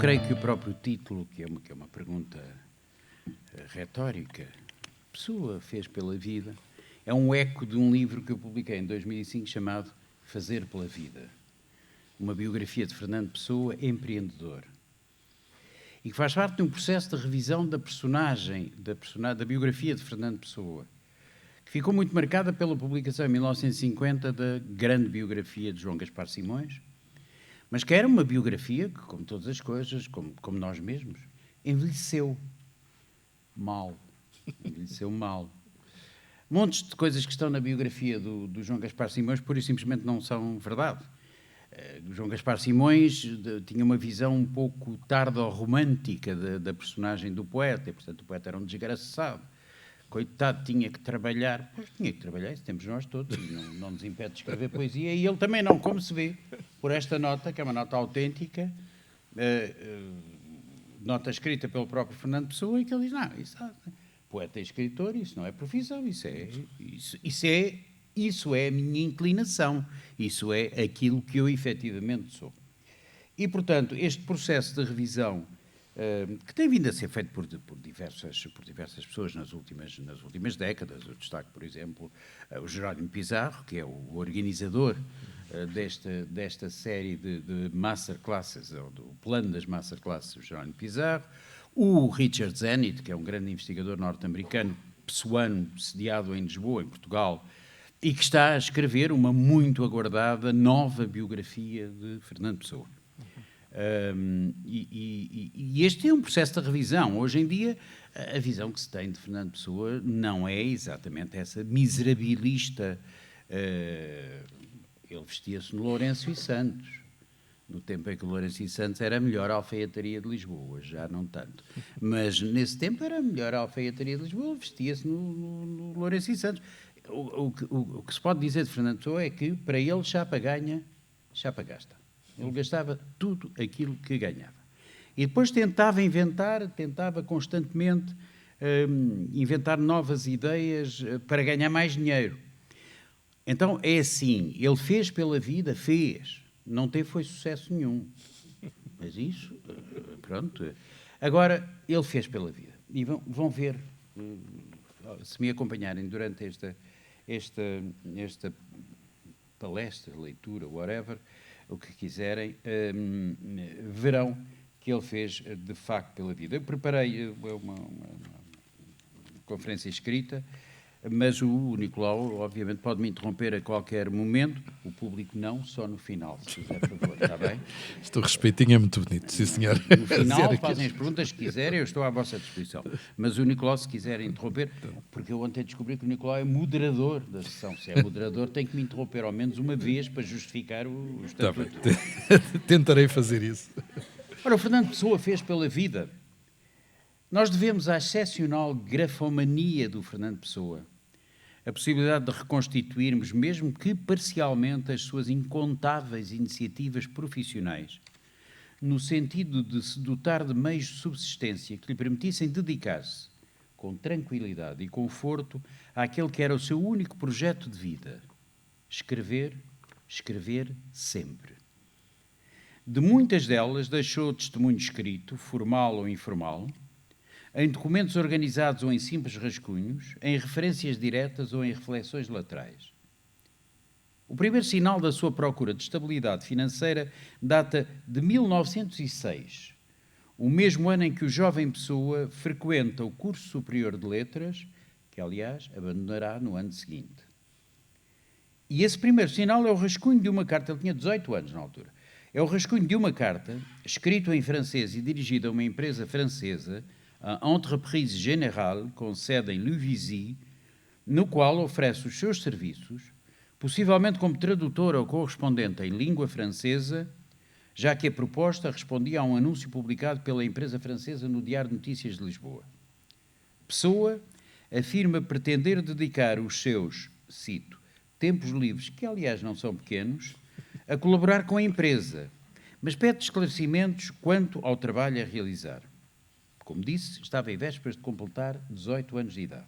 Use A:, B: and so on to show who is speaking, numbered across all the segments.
A: creio que o próprio título, que é uma pergunta retórica, Pessoa fez pela vida, é um eco de um livro que eu publiquei em 2005 chamado Fazer pela Vida, uma biografia de Fernando Pessoa, empreendedor, e que faz parte de um processo de revisão da biografia de Fernando Pessoa, que ficou muito marcada pela publicação em 1950 da grande biografia de João Gaspar Simões, mas que era uma biografia que, como todas as coisas, como nós mesmos, envelheceu mal. Envelheceu mal. Montes de coisas que estão na biografia do João Gaspar Simões pura e simplesmente não são verdade. João Gaspar Simões tinha uma visão um pouco tardo-romântica da personagem do poeta, e, portanto, o poeta era um desgraçado. Coitado, tinha que trabalhar. Pois tinha que trabalhar, isso temos nós todos, e não nos impede de escrever poesia, e ele também não, como se vê, por esta nota, que é uma nota autêntica, nota escrita pelo próprio Fernando Pessoa, e que ele diz, não, poeta e escritor, isso não é profissão, isso é a minha inclinação, isso é aquilo que eu efetivamente sou. E, portanto, este processo de revisão, que tem vindo a ser feito por diversas pessoas nas últimas décadas, eu destaco, por exemplo, o Jerónimo Pizarro, que é o organizador desta série de masterclasses, ou do plano das masterclasses, o Jerónimo Pizarro, o Richard Zenit, que é um grande investigador norte-americano, pessoano, sediado em Lisboa, em Portugal, e que está a escrever uma muito aguardada nova biografia de Fernando Pessoa. E este é um processo de revisão. Hoje em dia, a visão que se tem de Fernando Pessoa não é exatamente essa miserabilista. Ele vestia-se no Lourenço e Santos, no tempo em que o Lourenço e Santos era a melhor alfaiataria de Lisboa, hoje já não tanto. Mas nesse tempo era a melhor alfaiataria de Lisboa, vestia-se no Lourenço e Santos. O que se pode dizer de Fernando Pessoa é que, para ele, chapa ganha, chapa gasta. Ele gastava tudo aquilo que ganhava. E depois tentava constantemente inventar novas ideias para ganhar mais dinheiro. Então, é assim, ele fez pela vida, não teve foi sucesso nenhum. Mas isso, pronto. Agora, ele fez pela vida. E vão ver, se me acompanharem durante esta palestra, leitura, whatever, o que quiserem, verão que ele fez, de facto, pela vida. Eu preparei uma conferência escrita, mas o Nicolau, obviamente, pode me interromper a qualquer momento, o público não, só no final, se fizer favor, está bem?
B: Este respeitinho é muito bonito, sim senhor.
A: No final fazem as perguntas que quiserem, eu estou à vossa disposição. Mas o Nicolau, se quiser interromper, porque eu ontem descobri que o Nicolau é moderador da sessão. Se é moderador, tem que me interromper ao menos uma vez para justificar o estatuto.
B: Tentarei fazer isso.
A: Ora, o Fernando Pessoa fez pela vida. Nós devemos à excepcional grafomania do Fernando Pessoa a possibilidade de reconstituirmos, mesmo que parcialmente, as suas incontáveis iniciativas profissionais, no sentido de se dotar de meios de subsistência que lhe permitissem dedicar-se, com tranquilidade e conforto, àquele que era o seu único projeto de vida: escrever sempre. De muitas delas deixou testemunho escrito, formal ou informal, em documentos organizados ou em simples rascunhos, em referências diretas ou em reflexões laterais. O primeiro sinal da sua procura de estabilidade financeira data de 1906, o mesmo ano em que o jovem Pessoa frequenta o curso superior de letras, que, aliás, abandonará no ano seguinte. E esse primeiro sinal é o rascunho de uma carta, ele tinha 18 anos na altura, é o rascunho de uma carta, escrito em francês e dirigido a uma empresa francesa, a Entreprise Générale, com sede em Luvisy, no qual oferece os seus serviços, possivelmente como tradutor ou correspondente em língua francesa, já que a proposta respondia a um anúncio publicado pela empresa francesa no Diário de Notícias de Lisboa. Pessoa afirma pretender dedicar os seus, cito, tempos livres, que aliás não são pequenos, a colaborar com a empresa, mas pede esclarecimentos quanto ao trabalho a realizar. Como disse, estava em vésperas de completar 18 anos de idade.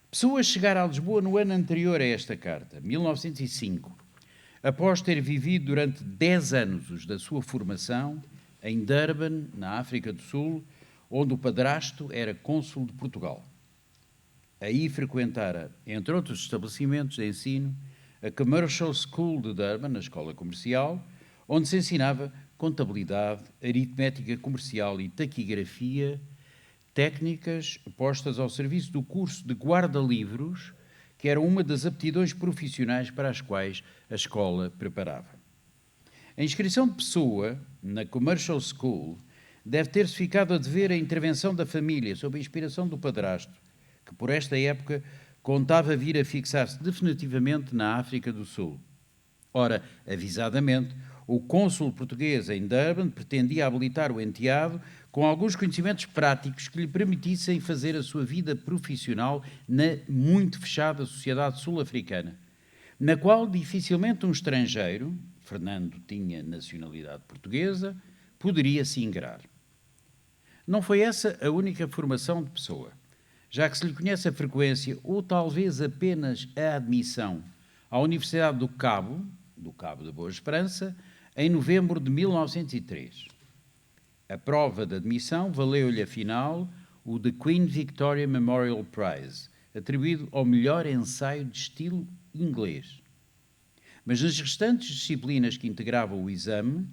A: Pessoa chegara a Lisboa no ano anterior a esta carta, 1905, após ter vivido durante 10 anos os da sua formação em Durban, na África do Sul, onde o padrasto era cônsul de Portugal. Aí frequentara, entre outros estabelecimentos de ensino, a Commercial School de Durban, a escola comercial, onde se ensinava contabilidade, aritmética comercial e taquigrafia, técnicas postas ao serviço do curso de guarda-livros, que era uma das aptidões profissionais para as quais a escola preparava. A inscrição de Pessoa na Commercial School deve ter-se ficado a dever a intervenção da família sob a inspiração do padrasto, que por esta época contava vir a fixar-se definitivamente na África do Sul. Ora, avisadamente, o cônsul português em Durban pretendia habilitar o enteado com alguns conhecimentos práticos que lhe permitissem fazer a sua vida profissional na muito fechada sociedade sul-africana, na qual dificilmente um estrangeiro, Fernando tinha nacionalidade portuguesa, poderia se ingrar. Não foi essa a única formação de Pessoa, já que se lhe conhece a frequência, ou talvez apenas a admissão, à Universidade do Cabo da Boa Esperança, em novembro de 1903. A prova de admissão valeu-lhe, afinal, o The Queen Victoria Memorial Prize, atribuído ao melhor ensaio de estilo inglês. Mas nas restantes disciplinas que integravam o exame,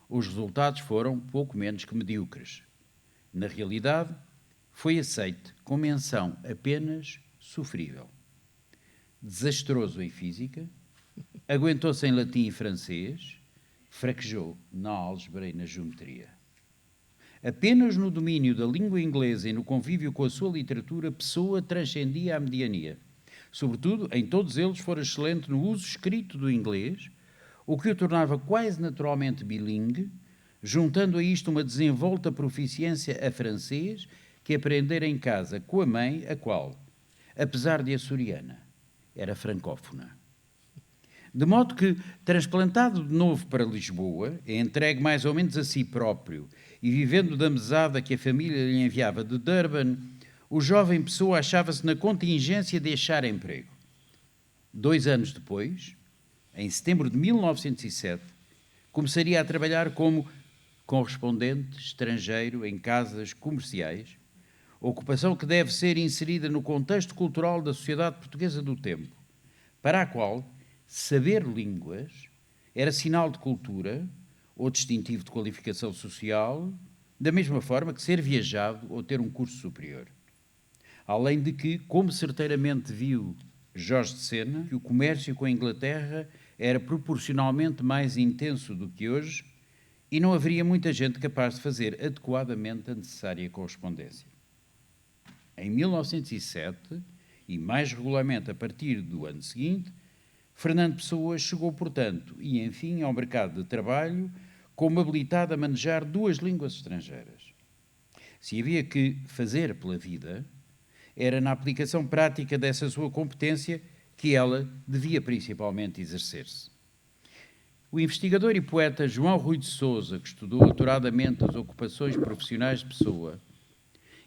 A: os resultados foram pouco menos que medíocres. Na realidade, foi aceite com menção apenas sofrível. Desastroso em física, aguentou-se em latim e francês, fraquejou na álgebra e na geometria. Apenas no domínio da língua inglesa e no convívio com a sua literatura, Pessoa transcendia a mediania. Sobretudo, em todos eles, fora excelente no uso escrito do inglês, o que o tornava quase naturalmente bilingue, juntando a isto uma desenvolta proficiência a francês que aprendera em casa com a mãe, a qual, apesar de açoriana, era francófona. De modo que, transplantado de novo para Lisboa, entregue mais ou menos a si próprio e vivendo da mesada que a família lhe enviava de Durban, o jovem Pessoa achava-se na contingência de achar emprego. 2 anos depois, em setembro de 1907, começaria a trabalhar como correspondente estrangeiro em casas comerciais, ocupação que deve ser inserida no contexto cultural da sociedade portuguesa do tempo, para a qual saber línguas era sinal de cultura ou distintivo de qualificação social, da mesma forma que ser viajado ou ter um curso superior. Além de que, como certeiramente viu Jorge de Sena, que o comércio com a Inglaterra era proporcionalmente mais intenso do que hoje e não haveria muita gente capaz de fazer adequadamente a necessária correspondência. Em 1907, e mais regularmente a partir do ano seguinte, Fernando Pessoa chegou, portanto, e enfim, ao mercado de trabalho, como habilitado a manejar 2 línguas estrangeiras. Se havia que fazer pela vida, era na aplicação prática dessa sua competência que ela devia principalmente exercer-se. O investigador e poeta João Rui de Sousa, que estudou aturadamente as ocupações profissionais de Pessoa,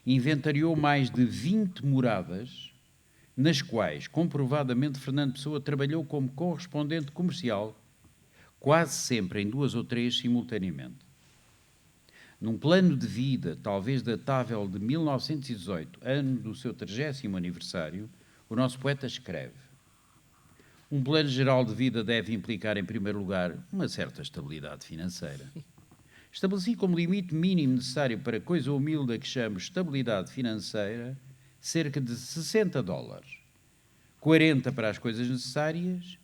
A: inventariou mais de 20 moradas, nas quais, comprovadamente, Fernando Pessoa trabalhou como correspondente comercial, quase sempre em 2 ou 3 simultaneamente. Num plano de vida, talvez datável de 1918, ano do seu 30º aniversário, o nosso poeta escreve: um plano geral de vida deve implicar, em primeiro lugar, uma certa estabilidade financeira. Estabeleci como limite mínimo necessário para a coisa humilde a que chamo estabilidade financeira cerca de $60, 40 para as coisas necessárias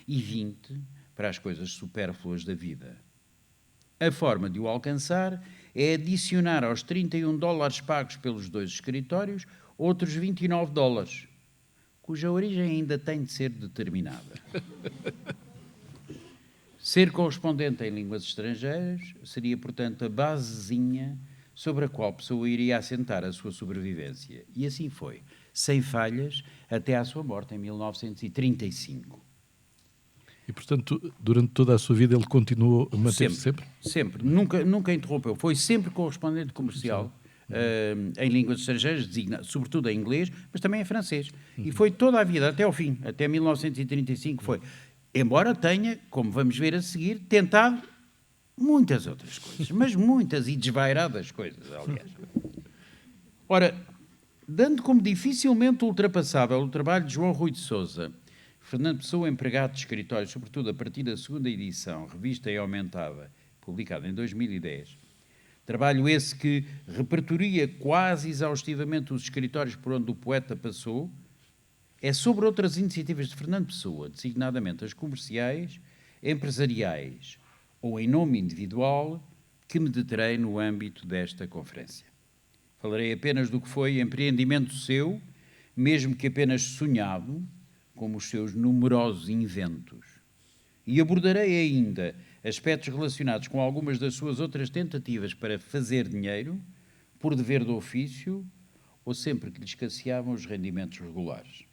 A: e 20 para as coisas supérfluas da vida. A forma de o alcançar é adicionar aos $31 pagos pelos 2 escritórios outros $29, cuja origem ainda tem de ser determinada. Ser correspondente em línguas estrangeiras seria, portanto, a basezinha sobre a qual a Pessoa iria assentar a sua sobrevivência. E assim foi, sem falhas, até à sua morte em 1935.
B: E, portanto, durante toda a sua vida ele continuou a manter-se sempre?
A: Sempre. Nunca interrompeu. Foi sempre correspondente comercial em línguas estrangeiras, sobretudo em inglês, mas também em francês. E foi toda a vida, até ao fim, até 1935 foi. Embora tenha, como vamos ver a seguir, tentado muitas outras coisas, mas muitas e desvairadas coisas, aliás. Ora, dando como dificilmente ultrapassável o trabalho de João Rui de Sousa, Fernando Pessoa, empregado de escritório, sobretudo a partir da segunda edição, revista e aumentada, publicada em 2010, trabalho esse que repertoria quase exaustivamente os escritórios por onde o poeta passou, é sobre outras iniciativas de Fernando Pessoa, designadamente as comerciais, empresariais ou em nome individual, que me deterei no âmbito desta conferência. Falarei apenas do que foi empreendimento seu, mesmo que apenas sonhado, como os seus numerosos inventos. E abordarei ainda aspectos relacionados com algumas das suas outras tentativas para fazer dinheiro, por dever do ofício, ou sempre que lhe escasseavam os rendimentos regulares.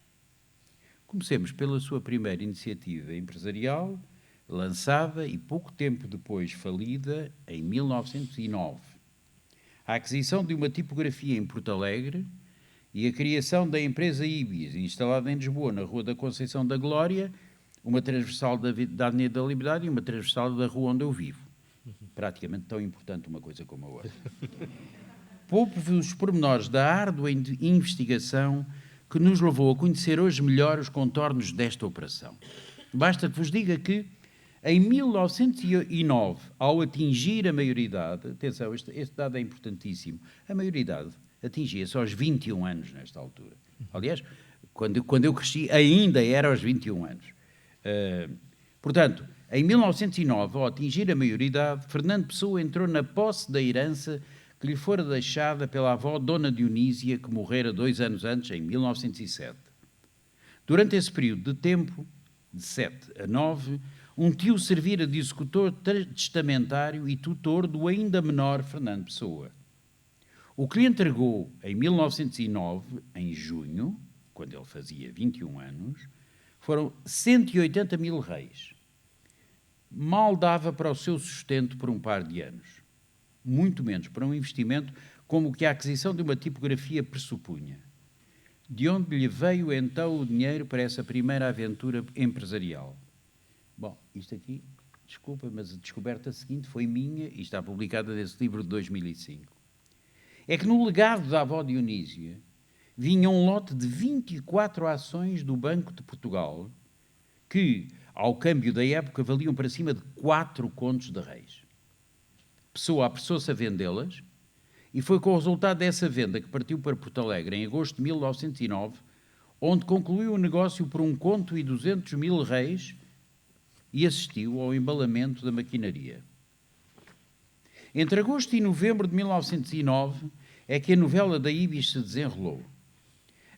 A: Comecemos pela sua primeira iniciativa empresarial, lançada e pouco tempo depois falida, em 1909. A aquisição de uma tipografia em Porto Alegre e a criação da empresa Ibis, instalada em Lisboa, na Rua da Conceição da Glória, uma transversal da Avenida da Liberdade e uma transversal da rua onde eu vivo. Praticamente tão importante uma coisa como a outra. Poupo-vos os pormenores da árdua investigação que nos levou a conhecer hoje melhor os contornos desta operação. Basta que vos diga que, em 1909, ao atingir a maioridade, atenção, este dado é importantíssimo, a maioridade atingia-se aos 21 anos nesta altura. Aliás, quando eu cresci, ainda era aos 21 anos. Portanto, em 1909, ao atingir a maioridade, Fernando Pessoa entrou na posse da herança que lhe fora deixada pela avó Dona Dionísia, que morrera 2 anos antes, em 1907. Durante esse período de tempo, de 7 a 9, um tio servira de executor testamentário e tutor do ainda menor Fernando Pessoa. O que lhe entregou, em 1909, em junho, quando ele fazia 21 anos, foram 180 mil réis. Mal dava para o seu sustento por um par de anos. Muito menos para um investimento como o que a aquisição de uma tipografia pressupunha. De onde lhe veio então o dinheiro para essa primeira aventura empresarial? Bom, isto aqui, desculpa, mas a descoberta seguinte foi minha e está publicada nesse livro de 2005. É que no legado da avó Dionísia vinha um lote de 24 ações do Banco de Portugal que, ao câmbio da época, valiam para cima de 4 contos de réis. Pessoa apressou-se a vendê-las e foi com o resultado dessa venda que partiu para Porto Alegre em agosto de 1909, onde concluiu o negócio por 1 conto e 200 mil réis e assistiu ao embalamento da maquinaria. Entre agosto e novembro de 1909 é que a novela da Ibis se desenrolou.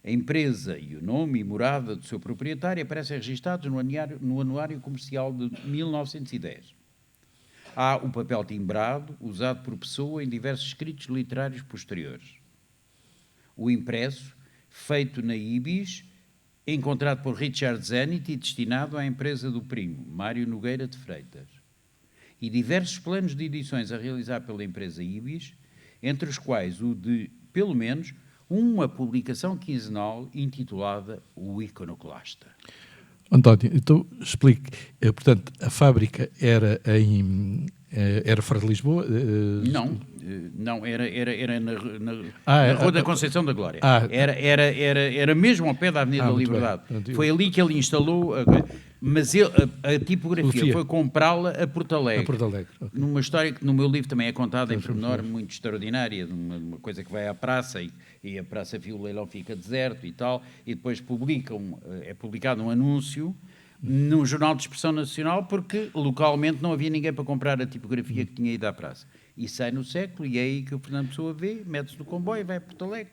A: A empresa e o nome e morada do seu proprietário aparecem registados no Anuário Comercial de 1910. Há o papel timbrado, usado por Pessoa em diversos escritos literários posteriores. O impresso, feito na Ibis, encontrado por Richard Zenit e destinado à empresa do primo, Mário Nogueira de Freitas. E diversos planos de edições a realizar pela empresa Ibis, entre os quais o de, pelo menos, uma publicação quinzenal intitulada O Iconoclasta.
B: António, então explique. Portanto, a fábrica era fora de Lisboa?
A: Não, era na Rua da Conceição da Glória. Era mesmo ao pé da Avenida da Liberdade. Foi ali que ele instalou, mas a tipografia foi comprá-la a Porto Alegre.
B: Okay.
A: Numa história que no meu livro também é contada em pormenor, muito extraordinária, uma coisa que vai à praça e a Praça Vila Leilão fica deserto e tal, e depois é publicado um anúncio num jornal de expressão nacional, porque localmente não havia ninguém para comprar a tipografia que tinha ido à praça. E sai no século, e é aí que o Fernando Pessoa vê, mete-se no comboio, vai a Porto Alegre,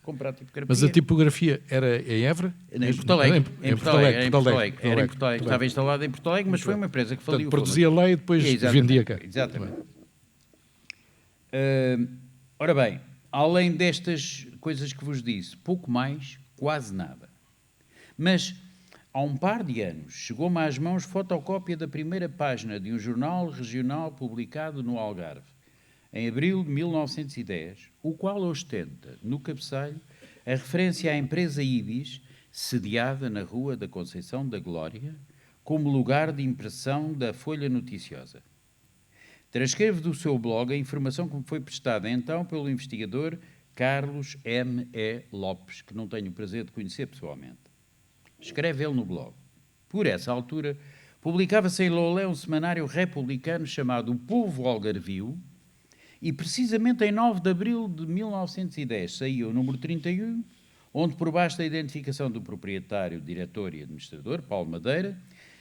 A: comprar a tipografia.
B: Mas a tipografia era em Évora?
A: Em Porto Alegre. Em Porto Alegre. Estava instalada em Porto Alegre, mas foi uma empresa que faliu.
B: Produzia lá e depois vendia cá.
A: Exatamente. Ora bem, além destas coisas que vos disse, pouco mais, quase nada. Mas há um par de anos, chegou-me às mãos fotocópia da primeira página de um jornal regional publicado no Algarve, em abril de 1910, o qual ostenta, no cabeçalho, a referência à empresa Ibis, sediada na Rua da Conceição da Glória, como lugar de impressão da folha noticiosa. Transcrevo do seu blog a informação que me foi prestada então pelo investigador Carlos M.E. Lopes, que não tenho o prazer de conhecer pessoalmente. Escreve ele no blog. Por essa altura, publicava-se em Loulé um semanário republicano chamado O Povo Algarvio, e precisamente em 9 de abril de 1910 saiu o número 31, onde, por baixo da identificação do proprietário, diretor e administrador, Paulo Madeira,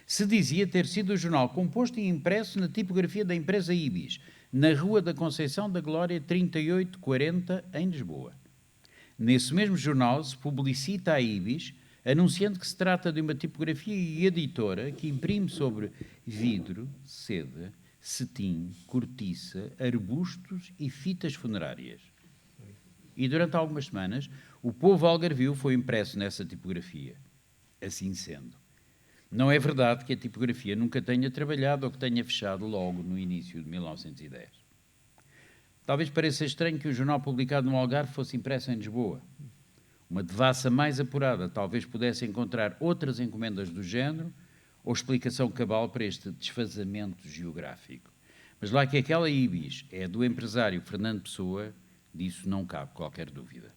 A: se dizia ter sido o jornal composto e impresso na tipografia da empresa Ibis, na Rua da Conceição da Glória 3840, em Lisboa. Nesse mesmo jornal se publicita a Ibis, anunciando que se trata de uma tipografia e editora que imprime sobre vidro, seda, cetim, cortiça, arbustos e fitas funerárias. E durante algumas semanas, o Povo Algarvio foi impresso nessa tipografia. Assim sendo, não é verdade que a tipografia nunca tenha trabalhado ou que tenha fechado logo no início de 1910. Talvez pareça estranho que um jornal publicado no Algarve fosse impresso em Lisboa. Uma devassa mais apurada talvez pudesse encontrar outras encomendas do género ou explicação cabal para este desfazamento geográfico. Mas lá que aquela Ibis é do empresário Fernando Pessoa, disso não cabe qualquer dúvida.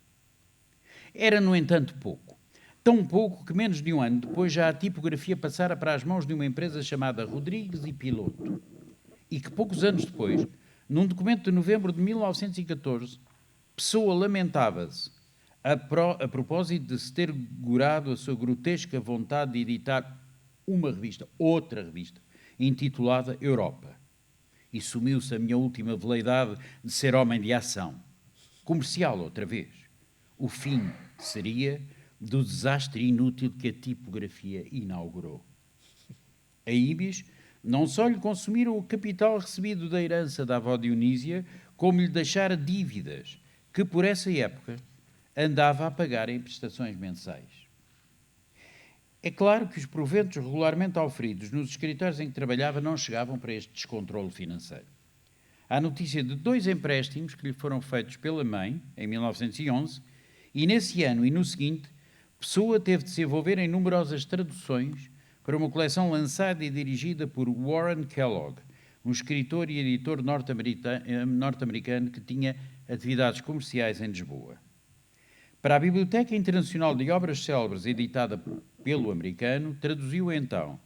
A: Era, no entanto, pouco. Tão pouco que menos de um ano depois já a tipografia passara para as mãos de uma empresa chamada Rodrigues e Piloto. E que poucos anos depois, num documento de novembro de 1914, Pessoa lamentava-se a propósito de se ter gorado a sua grotesca vontade de editar uma revista, outra revista, intitulada Europa. E sumiu-se a minha última veleidade de ser homem de ação. Comercial, outra vez. O fim seria do desastre inútil que a tipografia inaugurou. A Ibis não só lhe consumiram o capital recebido da herança da avó Dionísia, como lhe deixara dívidas, que por essa época andava a pagar em prestações mensais. É claro que os proventos regularmente auferidos nos escritórios em que trabalhava não chegavam para este descontrole financeiro. Há notícia de 2 empréstimos que lhe foram feitos pela mãe, em 1911, e nesse ano e no seguinte, Pessoa teve de se envolver em numerosas traduções para uma coleção lançada e dirigida por Warren Kellogg, um escritor e editor norte-americano que tinha atividades comerciais em Lisboa. Para a Biblioteca Internacional de Obras Célebres, editada pelo americano, traduziu então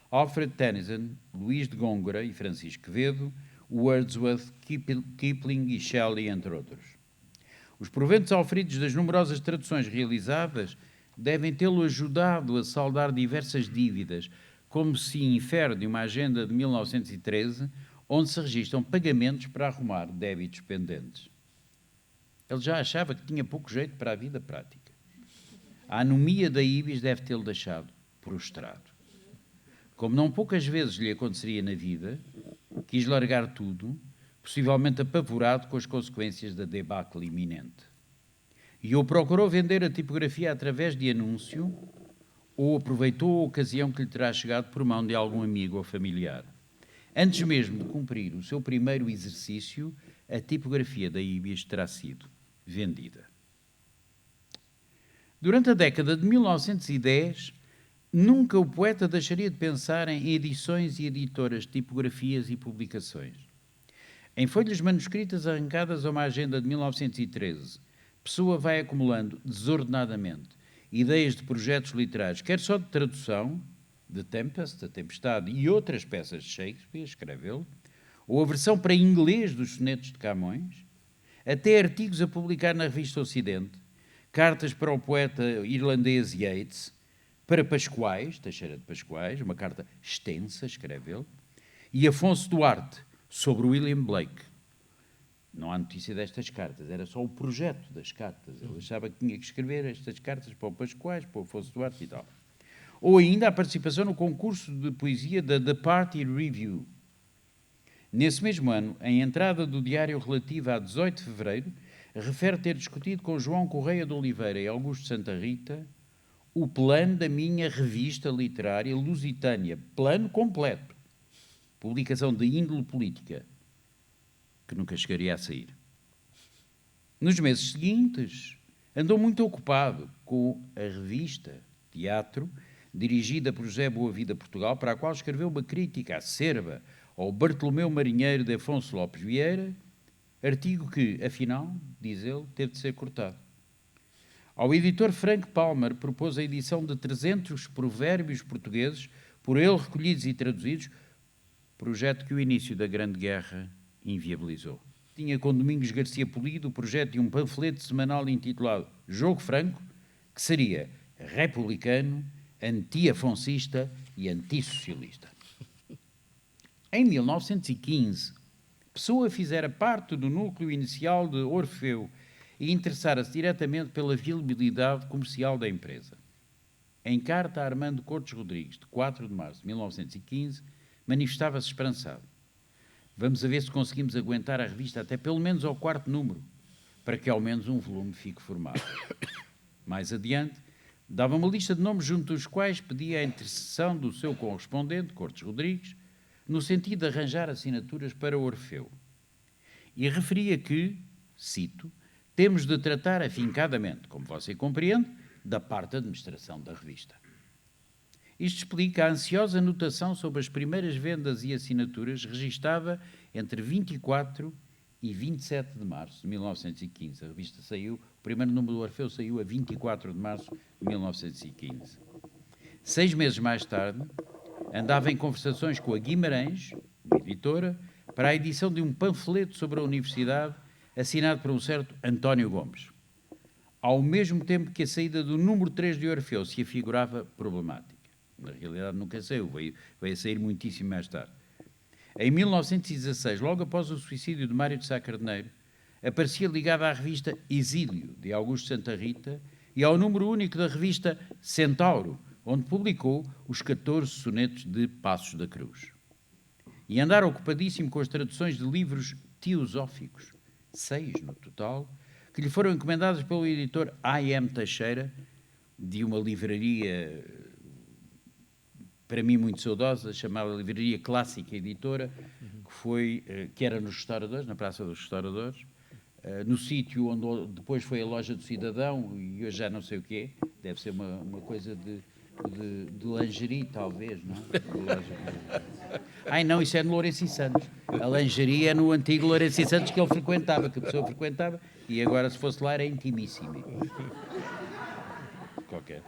A: Alfred Tennyson, Luís de Góngora e Francisco Quevedo, Wordsworth, Kipling e Shelley, entre outros. Os proventos auferidos das numerosas traduções realizadas devem tê-lo ajudado a saldar diversas dívidas, como se infere de uma agenda de 1913, onde se registram pagamentos para arrumar débitos pendentes. Ele já achava que tinha pouco jeito para a vida prática. A anomia da Ibis deve tê-lo deixado prostrado. Como não poucas vezes lhe aconteceria na vida, quis largar tudo, possivelmente apavorado com as consequências da debacle iminente. E ou procurou vender a tipografia através de anúncio, ou aproveitou a ocasião que lhe terá chegado por mão de algum amigo ou familiar. Antes mesmo de cumprir o seu primeiro exercício, a tipografia da Ibis terá sido vendida. Durante a década de 1910, nunca o poeta deixaria de pensar em edições e editoras de tipografias e publicações. Em folhas manuscritas arrancadas a uma agenda de 1913, Pessoa vai acumulando desordenadamente ideias de projetos literários, quer só de tradução, de Tempest, a Tempestade e outras peças de Shakespeare, escreveu, ou a versão para inglês dos sonetos de Camões, até artigos a publicar na revista Ocidente, cartas para o poeta irlandês Yeats, para Pascoais, Teixeira de Pascoais, uma carta extensa, escreveu, e Afonso Duarte, sobre William Blake. Não há notícia destas cartas, era só o projeto das cartas. Ele achava que tinha que escrever estas cartas para o Pascoais, para o Afonso Duarte e tal. Ou ainda a participação no concurso de poesia da The Party Review. Nesse mesmo ano, em entrada do diário relativa a 18 de fevereiro, refere ter discutido com João Correia de Oliveira e Augusto Santa Rita o plano da minha revista literária Lusitânia, plano completo, publicação de índole política, que nunca chegaria a sair. Nos meses seguintes, andou muito ocupado com a revista Teatro, dirigida por José Boa Vida Portugal, para a qual escreveu uma crítica acerba ao Bartolomeu Marinheiro de Afonso Lopes Vieira, artigo que, afinal, diz ele, teve de ser cortado. Ao editor Frank Palmer propôs a edição de 300 provérbios portugueses, por ele recolhidos e traduzidos, projeto que o início da Grande Guerra inviabilizou. Tinha com Domingos Garcia Polido o projeto de um panfleto semanal intitulado Jogo Franco, que seria republicano, anti-afoncista e antissocialista. Em 1915, Pessoa fizera parte do núcleo inicial de Orfeu e interessara-se diretamente pela viabilidade comercial da empresa. Em carta a Armando Cortes Rodrigues, de 4 de março de 1915, manifestava-se esperançado. Vamos a ver se conseguimos aguentar a revista até pelo menos ao 4º número, para que ao menos um volume fique formado. Mais adiante, dava uma lista de nomes junto dos quais pedia a intercessão do seu correspondente, Cortes Rodrigues, no sentido de arranjar assinaturas para Orfeu. E referia que, cito, temos de tratar afincadamente, como você compreende, da parte da administração da revista. Isto explica a ansiosa notação sobre as primeiras vendas e assinaturas registada entre 24 e 27 de março de 1915. A revista saiu, o primeiro número do Orfeu saiu a 24 de março de 1915. 6 meses mais tarde, andava em conversações com a Guimarães, uma editora, para a edição de um panfleto sobre a universidade, assinado por um certo António Gomes, ao mesmo tempo que a saída do número 3 de Orfeu se afigurava problemática. Na realidade nunca saiu, veio a sair muitíssimo mais tarde. Em 1916, logo após o suicídio de Mário de Sá Carneiro, aparecia ligada à revista Exílio, de Augusto Santa Rita, e ao número único da revista Centauro, onde publicou os 14 sonetos de Passos da Cruz. E andara ocupadíssimo com as traduções de livros teosóficos, 6 no total, que lhe foram encomendadas pelo editor A.M. Teixeira, de uma livraria, para mim muito saudosa, chamada Livraria Clássica Editora, que era nos Restauradores, na Praça dos Restauradores, no sítio onde depois foi a Loja do Cidadão, e hoje já não sei o que é, deve ser uma coisa de lingerie, talvez, não? Ai, não, isso é no Lourenço e Santos. A lingerie é no antigo Lourenço e Santos que ele frequentava, que a pessoa frequentava, e agora, se fosse lá, era intimíssimo. Qualquer.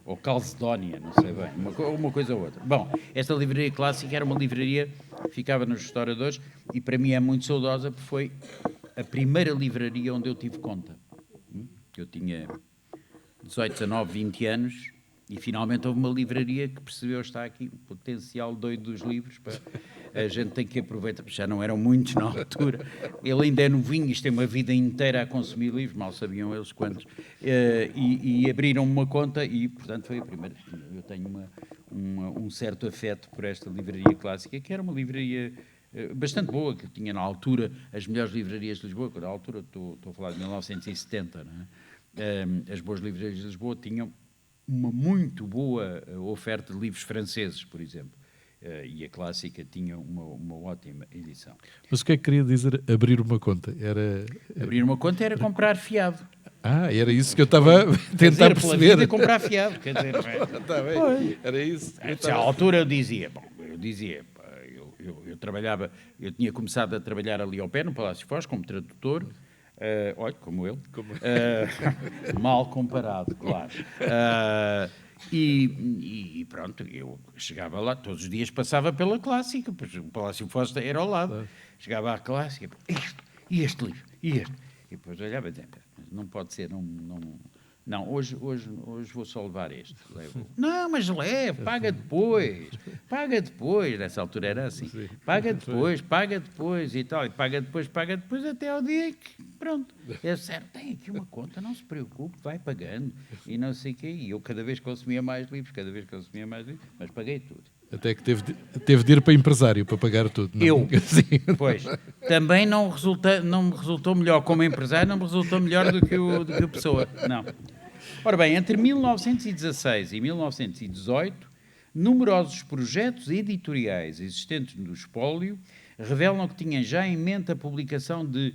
A: Ou Calcedónia, não sei bem, uma coisa ou outra. Bom, esta livraria clássica era uma livraria que ficava nos Restauradores, e para mim é muito saudosa, porque foi a primeira livraria onde eu tive conta. Eu tinha 18, 19, 20 anos, e finalmente houve uma livraria que percebeu, está aqui, o potencial doido dos livros, pá. A gente tem que aproveitar, porque já não eram muitos na altura. Ele ainda é novinho, isto tem uma vida inteira a consumir livros, mal sabiam eles quantos, e abriram uma conta e, portanto, foi a primeira. Eu tenho um certo afeto por esta livraria clássica, que era uma livraria bastante boa, que tinha na altura as melhores livrarias de Lisboa, que na altura, estou a falar de 1970, não é? As boas livrarias de Lisboa tinham uma muito boa oferta de livros franceses, por exemplo. E a clássica tinha uma ótima edição.
B: Mas o que é que queria dizer abrir uma conta?
A: Abrir uma conta era comprar fiado.
B: Era isso que eu estava a tentar perceber.
A: Pela vida, comprar fiado. Quer dizer,
B: está bem, era isso.
A: À altura eu dizia, eu trabalhava, eu tinha começado a trabalhar ali ao pé, no Palácio Foz, como tradutor. Olha, como ele. Mal comparado, claro. E pronto, eu chegava lá, todos os dias passava pela Clássica, pois o Palácio Foz era ao lado. Claro. Chegava à Clássica, este livro, e este. E depois olhava e dizia, não pode ser, não, hoje vou só levar este. Levo. Não, mas leve, paga depois. Nessa altura era assim. Sim. Paga depois e tal. E paga depois até ao dia que, pronto. É certo, tem aqui uma conta, não se preocupe, vai pagando. E não sei o quê. E eu cada vez consumia mais livros, mas paguei tudo.
B: Até que teve de ir para empresário para pagar tudo. Não?
A: Eu? Sim. Pois. Também não me resultou melhor como empresário, não me resultou melhor do que o Pessoa. Não. Ora bem, entre 1916 e 1918, numerosos projetos editoriais existentes no espólio revelam que tinham já em mente a publicação de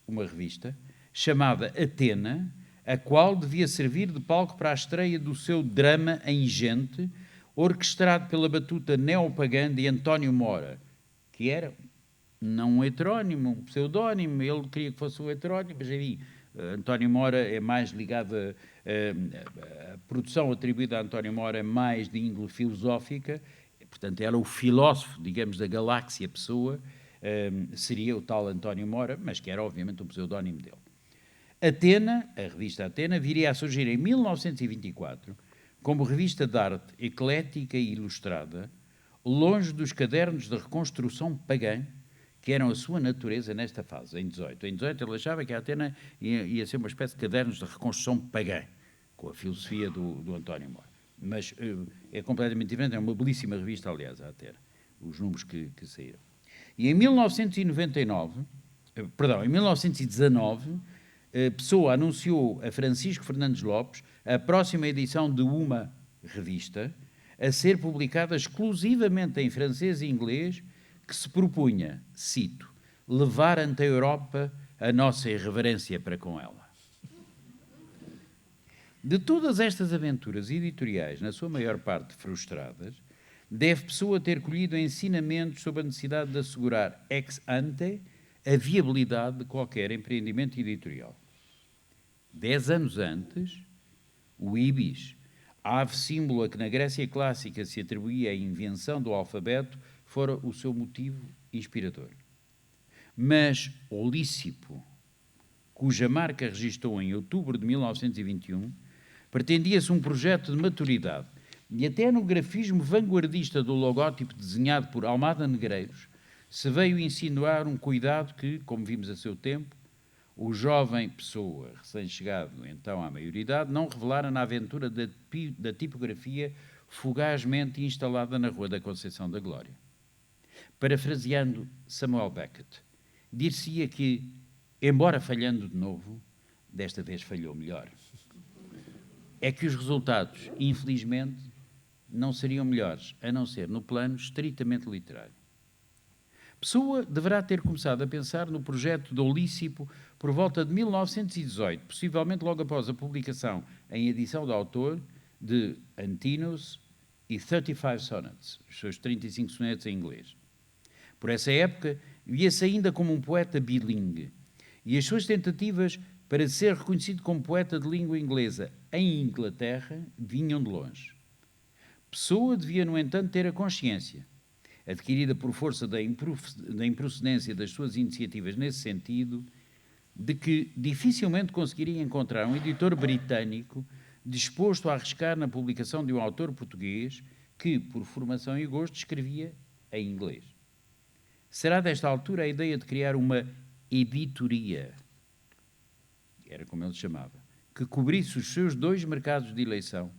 A: uma revista chamada Atena, a qual devia servir de palco para a estreia do seu drama em gente, orquestrado pela batuta neopagã de António Mora, que era não um heterónimo, um pseudónimo, ele queria que fosse um heterónimo, mas enfim, António Mora é mais ligado a produção atribuída a António Mora é mais de índole filosófica, portanto era o filósofo, digamos, da galáxia Pessoa, seria o tal António Mora, mas que era obviamente um pseudónimo dele. Atena, a revista Atena, viria a surgir em 1924 como revista de arte eclética e ilustrada, longe dos cadernos de reconstrução pagã, que eram a sua natureza nesta fase, em 18. Em 18 ele achava que a Atena ia ser uma espécie de cadernos de reconstrução pagã, com a filosofia do António Mora. Mas é completamente diferente, é uma belíssima revista, aliás, a Atena, os números que saíram. E em 1919, em 1919, Pessoa anunciou a Francisco Fernandes Lopes a próxima edição de uma revista a ser publicada exclusivamente em francês e inglês, que se propunha, cito, levar ante a Europa a nossa irreverência para com ela. De todas estas aventuras editoriais, na sua maior parte frustradas, deve Pessoa ter colhido ensinamentos sobre a necessidade de assegurar ex ante a viabilidade de qualquer empreendimento editorial. 10 anos antes, o Ibis, ave símbolo a que na Grécia clássica se atribuía a invenção do alfabeto, fora o seu motivo inspirador. Mas o Lícipo, cuja marca registrou em outubro de 1921, pretendia-se um projeto de maturidade, e até no grafismo vanguardista do logótipo desenhado por Almada Negreiros se veio insinuar um cuidado que, como vimos a seu tempo, o jovem Pessoa, recém-chegado então à maioridade, não revelara na aventura da tipografia fugazmente instalada na Rua da Conceição da Glória. Parafraseando Samuel Beckett, dir-se-ia que, embora falhando de novo, desta vez falhou melhor. É que os resultados, infelizmente, não seriam melhores, a não ser no plano estritamente literário. Pessoa deverá ter começado a pensar no projeto do Lícipo por volta de 1918, possivelmente logo após a publicação em edição do autor de Antinous e 35 Sonnets, os seus 35 sonetos em inglês. Por essa época, via-se ainda como um poeta bilingue, e as suas tentativas para ser reconhecido como poeta de língua inglesa em Inglaterra vinham de longe. Pessoa devia, no entanto, ter a consciência, adquirida por força da improcedência das suas iniciativas nesse sentido, de que dificilmente conseguiria encontrar um editor britânico disposto a arriscar na publicação de um autor português que, por formação e gosto, escrevia em inglês. Será desta altura a ideia de criar uma editoria, era como ele chamava, que cobrisse os seus dois mercados de eleição.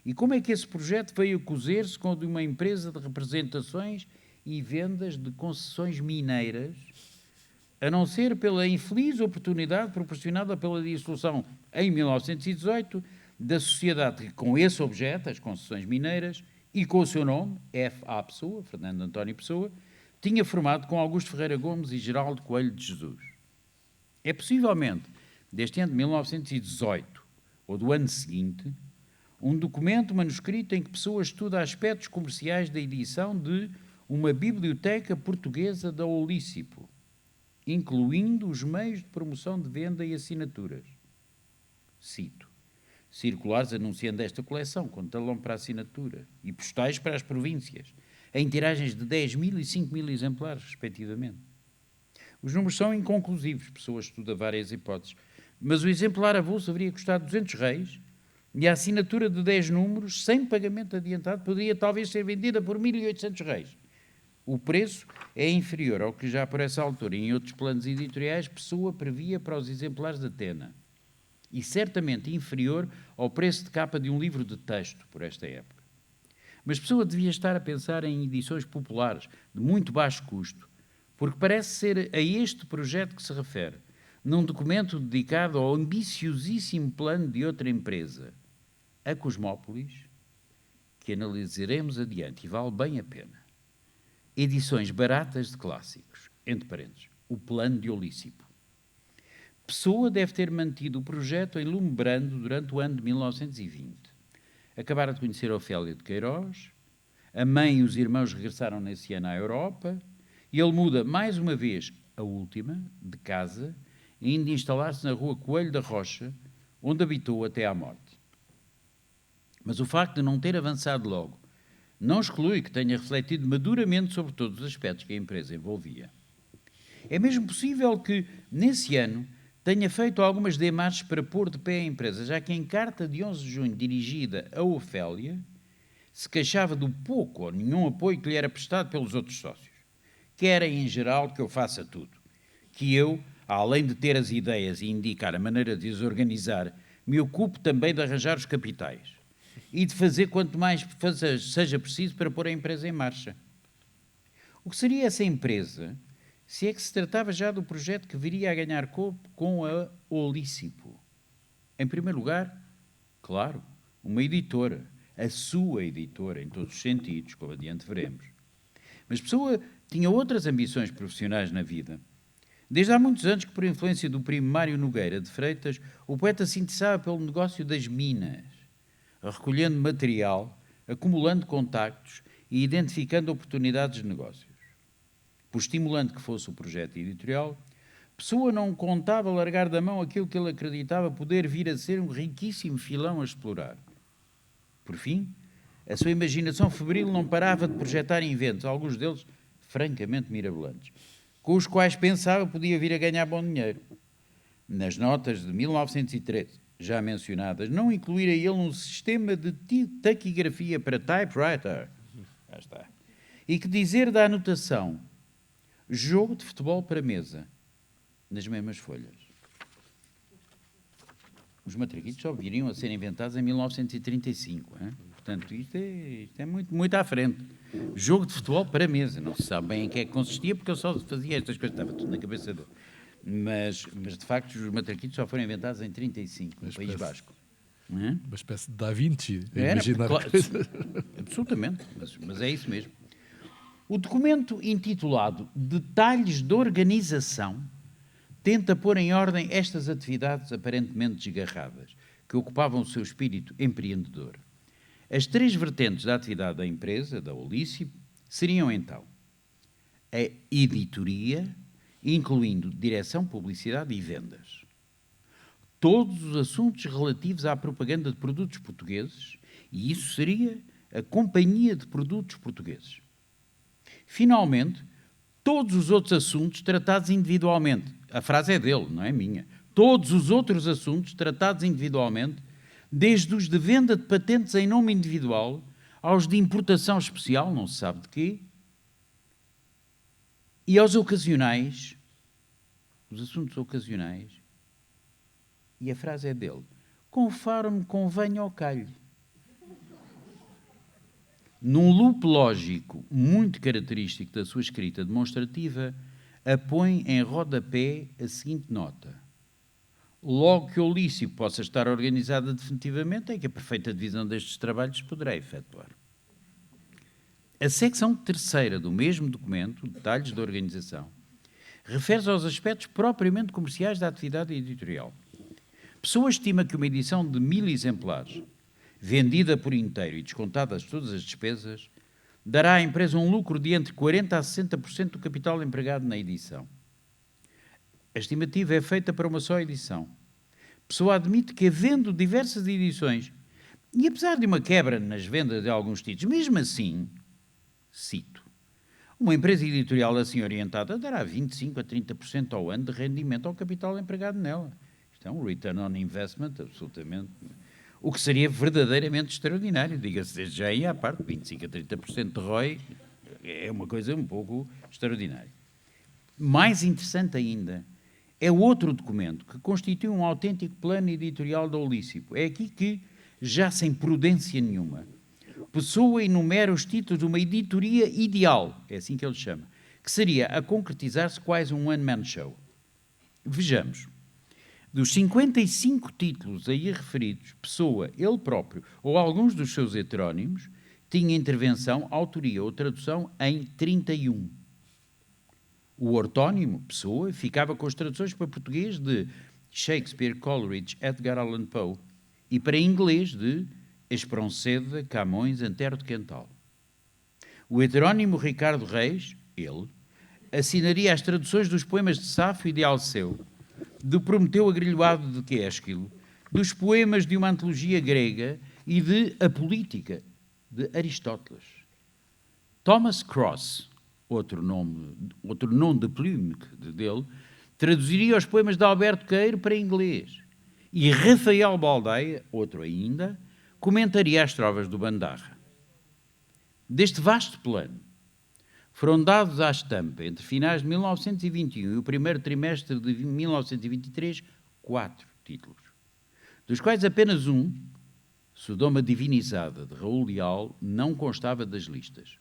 A: E como é que esse projeto veio cozer-se com o de uma empresa de representações e vendas de concessões mineiras, a não ser pela infeliz oportunidade proporcionada pela dissolução, em 1918, da sociedade que, com esse objeto, as concessões mineiras, e com o seu nome, F.A. Pessoa, Fernando António Pessoa, tinha formado com Augusto Ferreira Gomes e Geraldo Coelho de Jesus. É possivelmente, deste ano de 1918, ou do ano seguinte, um documento manuscrito em que Pessoa estuda aspectos comerciais da edição de uma biblioteca portuguesa da Olícipo, incluindo os meios de promoção de venda e assinaturas. Cito: circulares anunciando esta coleção, com talão para assinatura, e postais para as províncias, em tiragens de 10.000 e 5.000 exemplares, respectivamente. Os números são inconclusivos, Pessoa estuda várias hipóteses, mas o exemplar avulso haveria custado 200 réis, e a assinatura de 10 números, sem pagamento adiantado, poderia talvez ser vendida por 1.800 réis. O preço é inferior ao que já por essa altura, em outros planos editoriais, Pessoa previa para os exemplares de Atena, e certamente inferior ao preço de capa de um livro de texto por esta época. Mas Pessoa devia estar a pensar em edições populares, de muito baixo custo, porque parece ser a este projeto que se refere, num documento dedicado ao ambiciosíssimo plano de outra empresa, a Cosmópolis, que analisaremos adiante e vale bem a pena. Edições baratas de clássicos, entre parênteses, o plano de Olícipo. Pessoa deve ter mantido o projeto em lume brando durante o ano de 1920. Acabara de conhecer Ofélia de Queiroz, a mãe e os irmãos regressaram nesse ano à Europa, E ele muda, mais uma vez, a última, de casa, indo instalar-se na rua Coelho da Rocha, onde habitou até à morte. Mas o facto de não ter avançado logo não exclui que tenha refletido maduramente sobre todos os aspectos que a empresa envolvia. É mesmo possível que, nesse ano, tenha feito algumas demarches para pôr de pé a empresa, já que em carta de 11 de junho dirigida a Ofélia, se queixava do pouco ou nenhum apoio que lhe era prestado pelos outros sócios. Querem, em geral, que eu faça tudo. Que eu, além de ter as ideias e indicar a maneira de as organizar, me ocupo também de arranjar os capitais e de fazer quanto mais seja preciso para pôr a empresa em marcha. O que seria essa empresa, se é que se tratava já do projeto que viria a ganhar corpo com a Olícipo? Em primeiro lugar, claro, uma editora, a sua editora, em todos os sentidos, como adiante veremos. Mas Pessoa tinha outras ambições profissionais na vida. Desde há muitos anos que, por influência do primo Mário Nogueira de Freitas, o poeta se interessava pelo negócio das minas, recolhendo material, acumulando contactos e identificando oportunidades de negócios. Por estimulante que fosse o projeto editorial, Pessoa não contava largar da mão aquilo que ele acreditava poder vir a ser um riquíssimo filão a explorar. Por fim, a sua imaginação febril não parava de projetar inventos, alguns deles francamente mirabolantes, com os quais pensava podia vir a ganhar bom dinheiro. Nas notas de 1913, já mencionadas, não incluíra ele um sistema de taquigrafia para typewriter. Já está. E que dizer da anotação jogo de futebol para mesa, nas mesmas folhas. Os matraquitos só viriam a ser inventados em 1935. Hein? Portanto, isto é muito à frente. Jogo de futebol para mesa. Não se sabe bem em que é que consistia, porque eu só fazia estas coisas, estava tudo na cabeça dele. Mas de facto, os matraquitos só foram inventados em 35, no País Basco.
B: Uma espécie de Da Vinci.
A: Claro, absolutamente, mas é isso mesmo. O documento intitulado Detalhes de Organização tenta pôr em ordem estas atividades aparentemente desgarradas, que ocupavam o seu espírito empreendedor. As três vertentes da atividade da empresa, da Olícipo, seriam então a editoria, incluindo direção, publicidade e vendas. Todos os assuntos relativos à propaganda de produtos portugueses, e isso seria a Companhia de Produtos Portugueses. Finalmente, todos os outros assuntos tratados individualmente. A frase é dele, não é minha. Todos os outros assuntos tratados individualmente, desde os de venda de patentes em nome individual, aos de importação especial, não se sabe de quê, e aos ocasionais, os assuntos ocasionais, e a frase é dele, conforme convenha ao calho. Num loop lógico muito característico da sua escrita demonstrativa, apõe em rodapé a seguinte nota. Logo que o Olícipo possa estar organizada definitivamente, é que a perfeita divisão destes trabalhos poderá efetuar. A secção terceira do mesmo documento, Detalhes da Organização, refere-se aos aspectos propriamente comerciais da atividade editorial. Pessoa estima que uma edição de 1000 exemplares, vendida por inteiro e descontadas todas as despesas, dará à empresa um lucro de entre 40% a 60% do capital empregado na edição. A estimativa é feita para uma só edição. Pessoa admite que, havendo diversas edições, e apesar de uma quebra nas vendas de alguns títulos, mesmo assim, cito, uma empresa editorial assim orientada dará 25% a 30% ao ano de rendimento ao capital empregado nela. Isto é um return on investment absolutamente... O que seria verdadeiramente extraordinário, diga-se desde já aí à parte, 25% a 30% de ROI é uma coisa um pouco extraordinária. Mais interessante ainda é outro documento que constitui um autêntico plano editorial da Olícipo. É aqui que, já sem prudência nenhuma, Pessoa enumera os títulos de uma editoria ideal, é assim que ele chama, que seria a concretizar-se quase um one-man show. Vejamos. Dos 55 títulos aí referidos, Pessoa, ele próprio, ou alguns dos seus heterónimos, tinha intervenção, autoria ou tradução em 31. O ortónimo, Pessoa, ficava com as traduções para português de Shakespeare, Coleridge, Edgar Allan Poe, e para inglês de Espronceda, Camões, Antero de Quental. O heterónimo Ricardo Reis, ele, assinaria as traduções dos poemas de Safo e de Alceu, do Prometeu agrilhoado de Quésquilo, dos poemas de uma antologia grega e de A Política, de Aristóteles. Thomas Cross, outro nome de plume dele, traduziria os poemas de Alberto Queiro para inglês. E Rafael Baldeia, outro ainda, comentaria as trovas do Bandarra. Deste vasto plano, foram dados à estampa, entre finais de 1921 e o primeiro trimestre de 1923, 4 títulos, dos quais apenas um, Sodoma Divinizada, de Raul Leal, não constava das listas.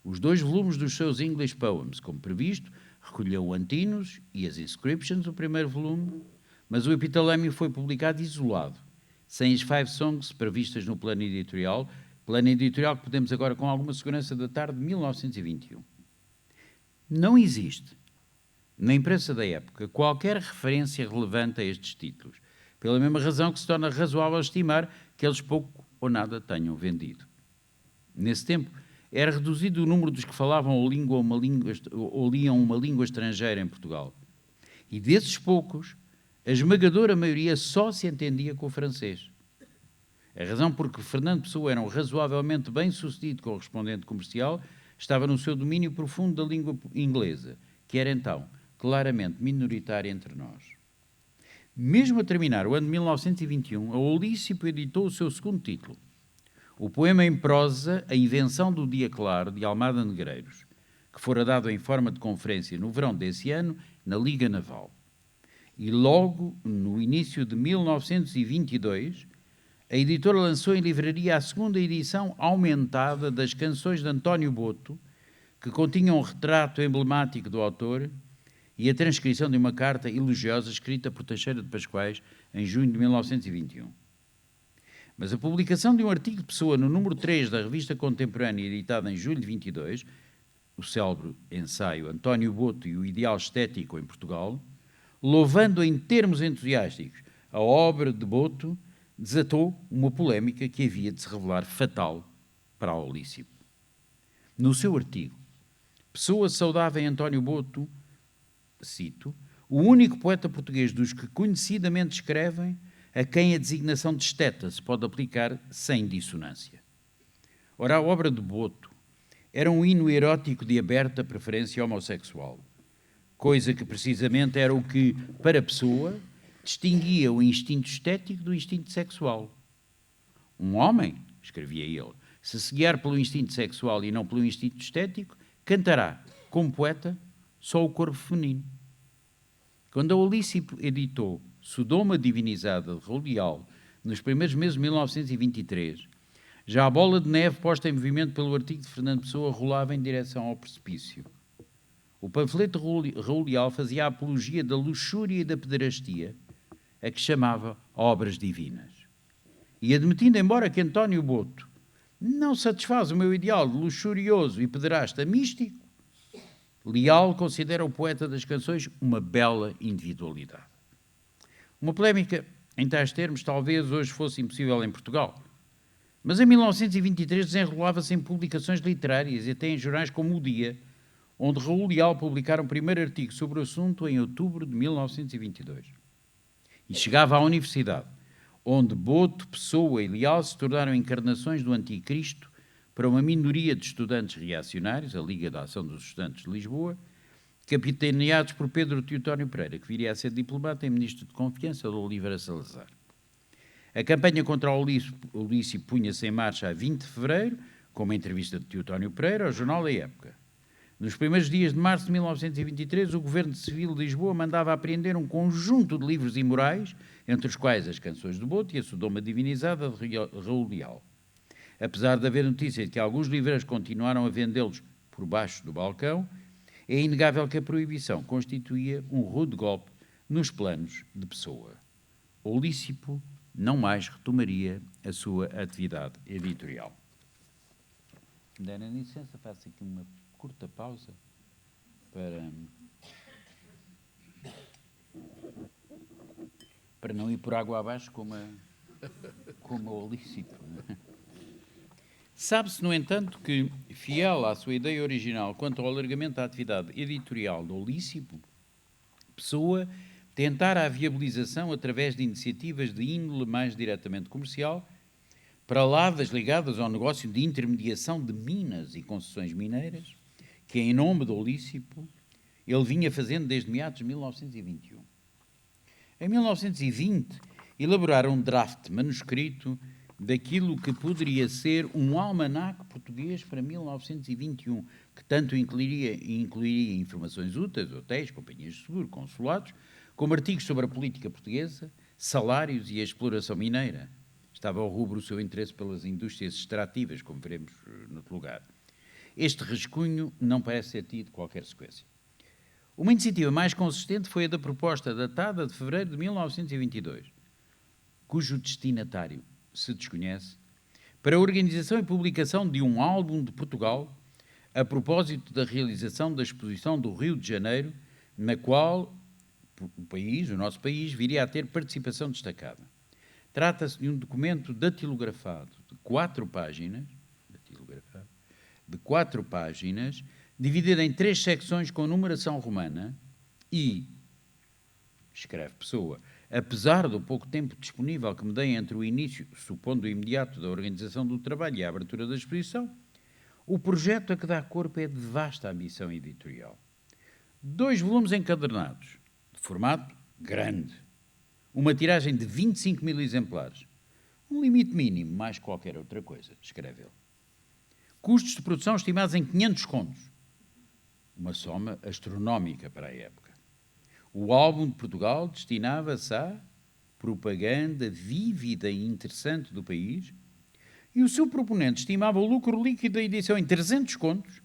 A: Os 2 volumes dos seus English Poems, como previsto, recolheu o Antinous e as Inscriptions, o primeiro volume, mas o Epitalémio foi publicado isolado, sem as 5 songs previstas no plano editorial que podemos agora com alguma segurança datar de 1921. Não existe, na imprensa da época, qualquer referência relevante a estes títulos, pela mesma razão que se torna razoável estimar que eles pouco ou nada tenham vendido. Nesse tempo, era reduzido o número dos que falavam ou liam uma língua estrangeira em Portugal. E desses poucos, a esmagadora maioria só se entendia com o francês. A razão por que Fernando Pessoa era um razoavelmente bem-sucedido correspondente comercial estava no seu domínio profundo da língua inglesa, que era então claramente minoritária entre nós. Mesmo a terminar o ano de 1921, a Olícipo editou o seu segundo título, o poema em prosa A Invenção do Dia Claro, de Almada Negreiros, que fora dado em forma de conferência no verão desse ano, na Liga Naval. E logo no início de 1922, a editora lançou em livraria a segunda edição aumentada das canções de António Boto, que continham um retrato emblemático do autor e a transcrição de uma carta elogiosa escrita por Teixeira de Pascoais em junho de 1921. Mas a publicação de um artigo de Pessoa no número 3 da Revista Contemporânea, editada em julho de 22, o célebre ensaio António Boto e o Ideal Estético em Portugal, louvando em termos entusiásticos a obra de Boto, desatou uma polémica que havia de se revelar fatal para a Olícipo. No seu artigo, Pessoa saudava em António Boto, cito, o único poeta português dos que conhecidamente escrevem a quem a designação de esteta se pode aplicar sem dissonância. Ora, a obra de Boto era um hino erótico de aberta preferência homossexual, coisa que precisamente era o que, para Pessoa, distinguia o instinto estético do instinto sexual. Um homem, escrevia ele, se guiar pelo instinto sexual e não pelo instinto estético, cantará, como poeta, só o corpo feminino. Quando a Olícipo editou Sodoma Divinizada, de Raul Leal, nos primeiros meses de 1923, já a bola de neve posta em movimento pelo artigo de Fernando Pessoa rolava em direção ao precipício. O panfleto de Raul Leal fazia a apologia da luxúria e da pederastia, a que chamava obras divinas. E admitindo, embora que António Boto não satisfaz o meu ideal de luxurioso e pederasta místico, Leal considera o poeta das canções uma bela individualidade. Uma polémica, em tais termos, talvez hoje fosse impossível em Portugal, mas em 1923 desenrolava-se em publicações literárias e até em jornais como O Dia, onde Raul Leal publicara um primeiro artigo sobre o assunto em outubro de 1922. E chegava à universidade, onde Boto, Pessoa e Leal se tornaram encarnações do anticristo para uma minoria de estudantes reacionários, a Liga da Ação dos Estudantes de Lisboa, capitaneados por Pedro Teotónio Pereira, que viria a ser diplomata e ministro de confiança de Oliveira Salazar. A campanha contra o Olícipo punha-se em marcha a 20 de fevereiro, com uma entrevista de Teotónio Pereira ao jornal A Época. Nos primeiros dias de março de 1923, o Governo Civil de Lisboa mandava apreender um conjunto de livros imorais, entre os quais as Canções do Boto e a Sodoma Divinizada de Raul Leal. Apesar de haver notícia de que alguns livreiros continuaram a vendê-los por baixo do balcão, é inegável que a proibição constituía um rude golpe nos planos de Pessoa. Olícipo não mais retomaria a sua atividade editorial. Me derem licença, faço aqui uma curta pausa para não ir por água abaixo como a Olícipo. Sabe-se, no entanto, que, fiel à sua ideia original quanto ao alargamento da atividade editorial do Lícipo, Pessoa tentara a viabilização através de iniciativas de índole mais diretamente comercial, para lá das ligadas ao negócio de intermediação de minas e concessões mineiras, que, em nome do Lícipo, ele vinha fazendo desde meados de 1921. Em 1920, elaboraram um draft manuscrito daquilo que poderia ser um almanaque português para 1921, que tanto incluiria informações úteis, hotéis, companhias de seguro, consulados, como artigos sobre a política portuguesa, salários e a exploração mineira. Estava ao rubro o seu interesse pelas indústrias extrativas, como veremos no outro lugar. Este rascunho não parece ter tido qualquer sequência. Uma iniciativa mais consistente foi a da proposta datada de fevereiro de 1922, cujo destinatário se desconhece, para a organização e publicação de um álbum de Portugal a propósito da realização da exposição do Rio de Janeiro, na qual o nosso país, viria a ter participação destacada. Trata-se de um documento datilografado de 4 páginas, dividido em 3 secções com numeração romana e, escreve Pessoa, apesar do pouco tempo disponível que me dei entre o início, supondo o imediato, da organização do trabalho e a abertura da exposição, o projeto a que dá corpo é de vasta ambição editorial. 2 volumes encadernados, de formato grande, uma tiragem de 25.000 exemplares, um limite mínimo mais qualquer outra coisa, escreve ele. Custos de produção estimados em 500 contos, uma soma astronómica para a época. O álbum de Portugal destinava-se à propaganda vívida e interessante do país, e o seu proponente estimava o lucro líquido da edição em 300 contos,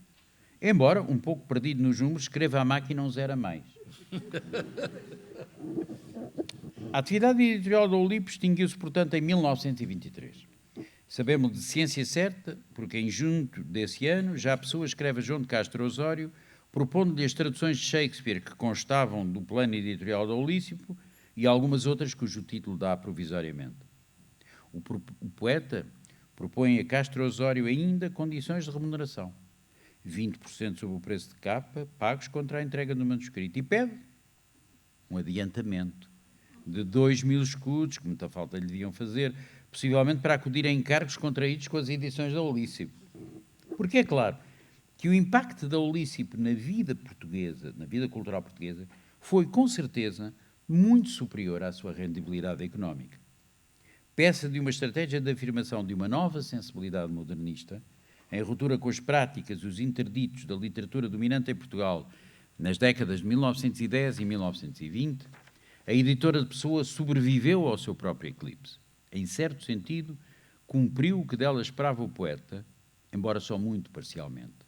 A: embora, um pouco perdido nos números, escreva à máquina um zero a mais. A atividade editorial do Lícipo extinguiu-se, portanto, em 1923. Sabemos de ciência certa, porque em junho desse ano já a Pessoa escreve a João de Castro Osório, propondo-lhe as traduções de Shakespeare que constavam do plano editorial do Lícipo e algumas outras cujo título dá provisoriamente. O poeta propõe a Castro Osório ainda condições de remuneração, 20% sobre o preço de capa, pagos contra a entrega do manuscrito, e pede um adiantamento de 2.000 escudos, que muita falta lhe deviam fazer, possivelmente para acudir a encargos contraídos com as edições da Lícipo. Porque é claro que o impacto da Lícipo na vida portuguesa, na vida cultural portuguesa, foi, com certeza, muito superior à sua rendibilidade económica. Peça de uma estratégia de afirmação de uma nova sensibilidade modernista, em ruptura com as práticas e os interditos da literatura dominante em Portugal nas décadas de 1910 e 1920, a editora de Pessoa sobreviveu ao seu próprio eclipse. Em certo sentido, cumpriu o que dela esperava o poeta, embora só muito parcialmente.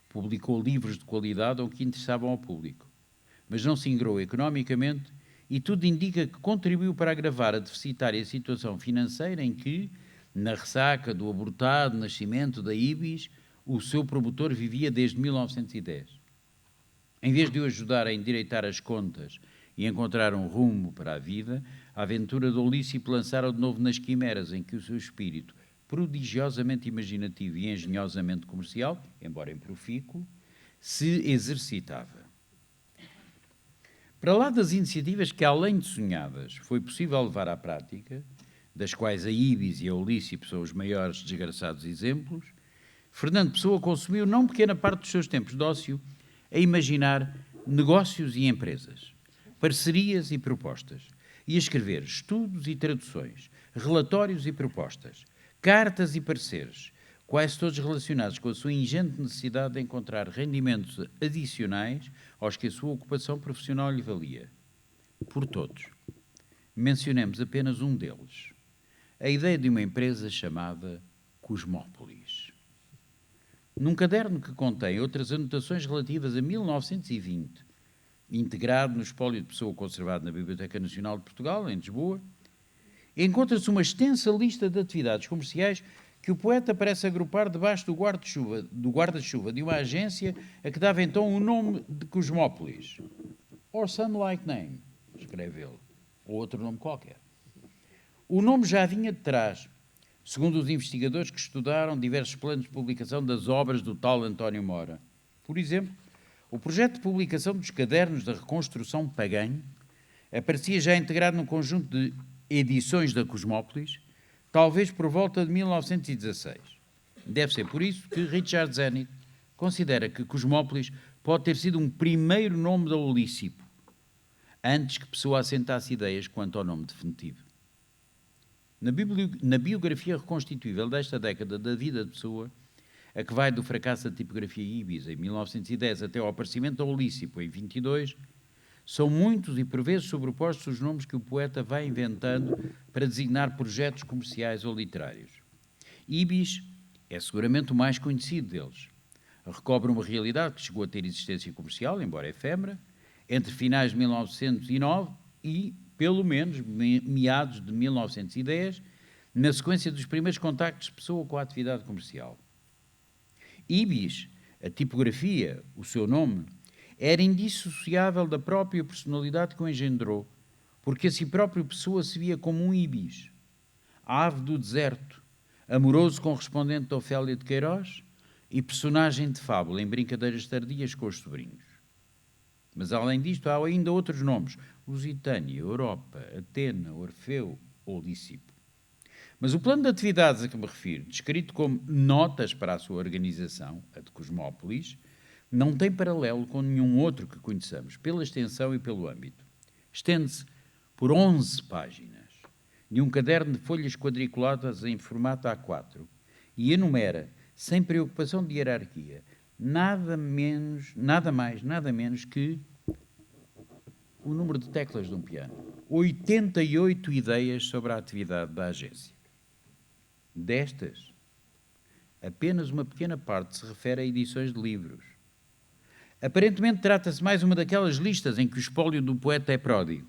A: Publicou livros de qualidade ou que interessavam ao público, mas não se ingrou economicamente e tudo indica que contribuiu para agravar a deficitária situação financeira em que, na ressaca do abortado nascimento da Ibis, o seu promotor vivia desde 1910. Em vez de o ajudar a endireitar as contas e encontrar um rumo para a vida, a aventura do Lícipo lançara de novo nas quimeras em que o seu espírito, prodigiosamente imaginativo e engenhosamente comercial, embora improfícuo, se exercitava. Para lá das iniciativas que, além de sonhadas, foi possível levar à prática, das quais a Ibis e a Lícipo são os maiores desgraçados exemplos, Fernando Pessoa consumiu não pequena parte dos seus tempos de ócio a imaginar negócios e empresas, parcerias e propostas, e a escrever estudos e traduções, relatórios e propostas, cartas e pareceres, quase todos relacionados com a sua ingente necessidade de encontrar rendimentos adicionais aos que a sua ocupação profissional lhe valia. Por todos. Mencionemos apenas um deles. A ideia de uma empresa chamada Cosmópolis. Num caderno que contém outras anotações relativas a 1920, integrado no espólio de Pessoa conservado na Biblioteca Nacional de Portugal, em Lisboa, encontra-se uma extensa lista de atividades comerciais que o poeta parece agrupar debaixo do guarda-chuva de uma agência a que dava então o nome de Cosmópolis. Or some like name, escreve ele, ou outro nome qualquer. O nome já vinha de trás, segundo os investigadores que estudaram diversos planos de publicação das obras do tal António Mora. Por exemplo, o projeto de publicação dos Cadernos da Reconstrução Pagã aparecia já integrado num conjunto de edições da Cosmópolis, talvez por volta de 1916. Deve ser por isso que Richard Zenit considera que Cosmópolis pode ter sido um primeiro nome da Olícipo, antes que Pessoa assentasse ideias quanto ao nome definitivo. Na biografia reconstituível desta década da vida de Pessoa, a que vai do fracasso da tipografia Ibis em 1910 até ao aparecimento da Olícipo em 22, são muitos e por vezes sobrepostos os nomes que o poeta vai inventando para designar projetos comerciais ou literários. Ibis é seguramente o mais conhecido deles. Recobre uma realidade que chegou a ter existência comercial, embora efêmera, entre finais de 1909 e, pelo menos, meados de 1910, na sequência dos primeiros contactos de Pessoa com a atividade comercial. Ibis, a tipografia, o seu nome, era indissociável da própria personalidade que o engendrou, porque a si próprio Pessoa se via como um Ibis, ave do deserto, amoroso correspondente de Ofélia de Queiroz e personagem de fábula em brincadeiras tardias com os sobrinhos. Mas, além disto, há ainda outros nomes: Lusitânia, Europa, Atena, Orfeu ou Lícipo. Mas o plano de atividades a que me refiro, descrito como notas para a sua organização, a de Cosmópolis, não tem paralelo com nenhum outro que conheçamos, pela extensão e pelo âmbito. Estende-se por 11 páginas, de um caderno de folhas quadriculadas em formato A4, e enumera, sem preocupação de hierarquia, nada mais, nada menos que o número de teclas de um piano. 88 ideias sobre a atividade da agência. Destas, apenas uma pequena parte se refere a edições de livros. Aparentemente trata-se mais uma daquelas listas em que o espólio do poeta é pródigo.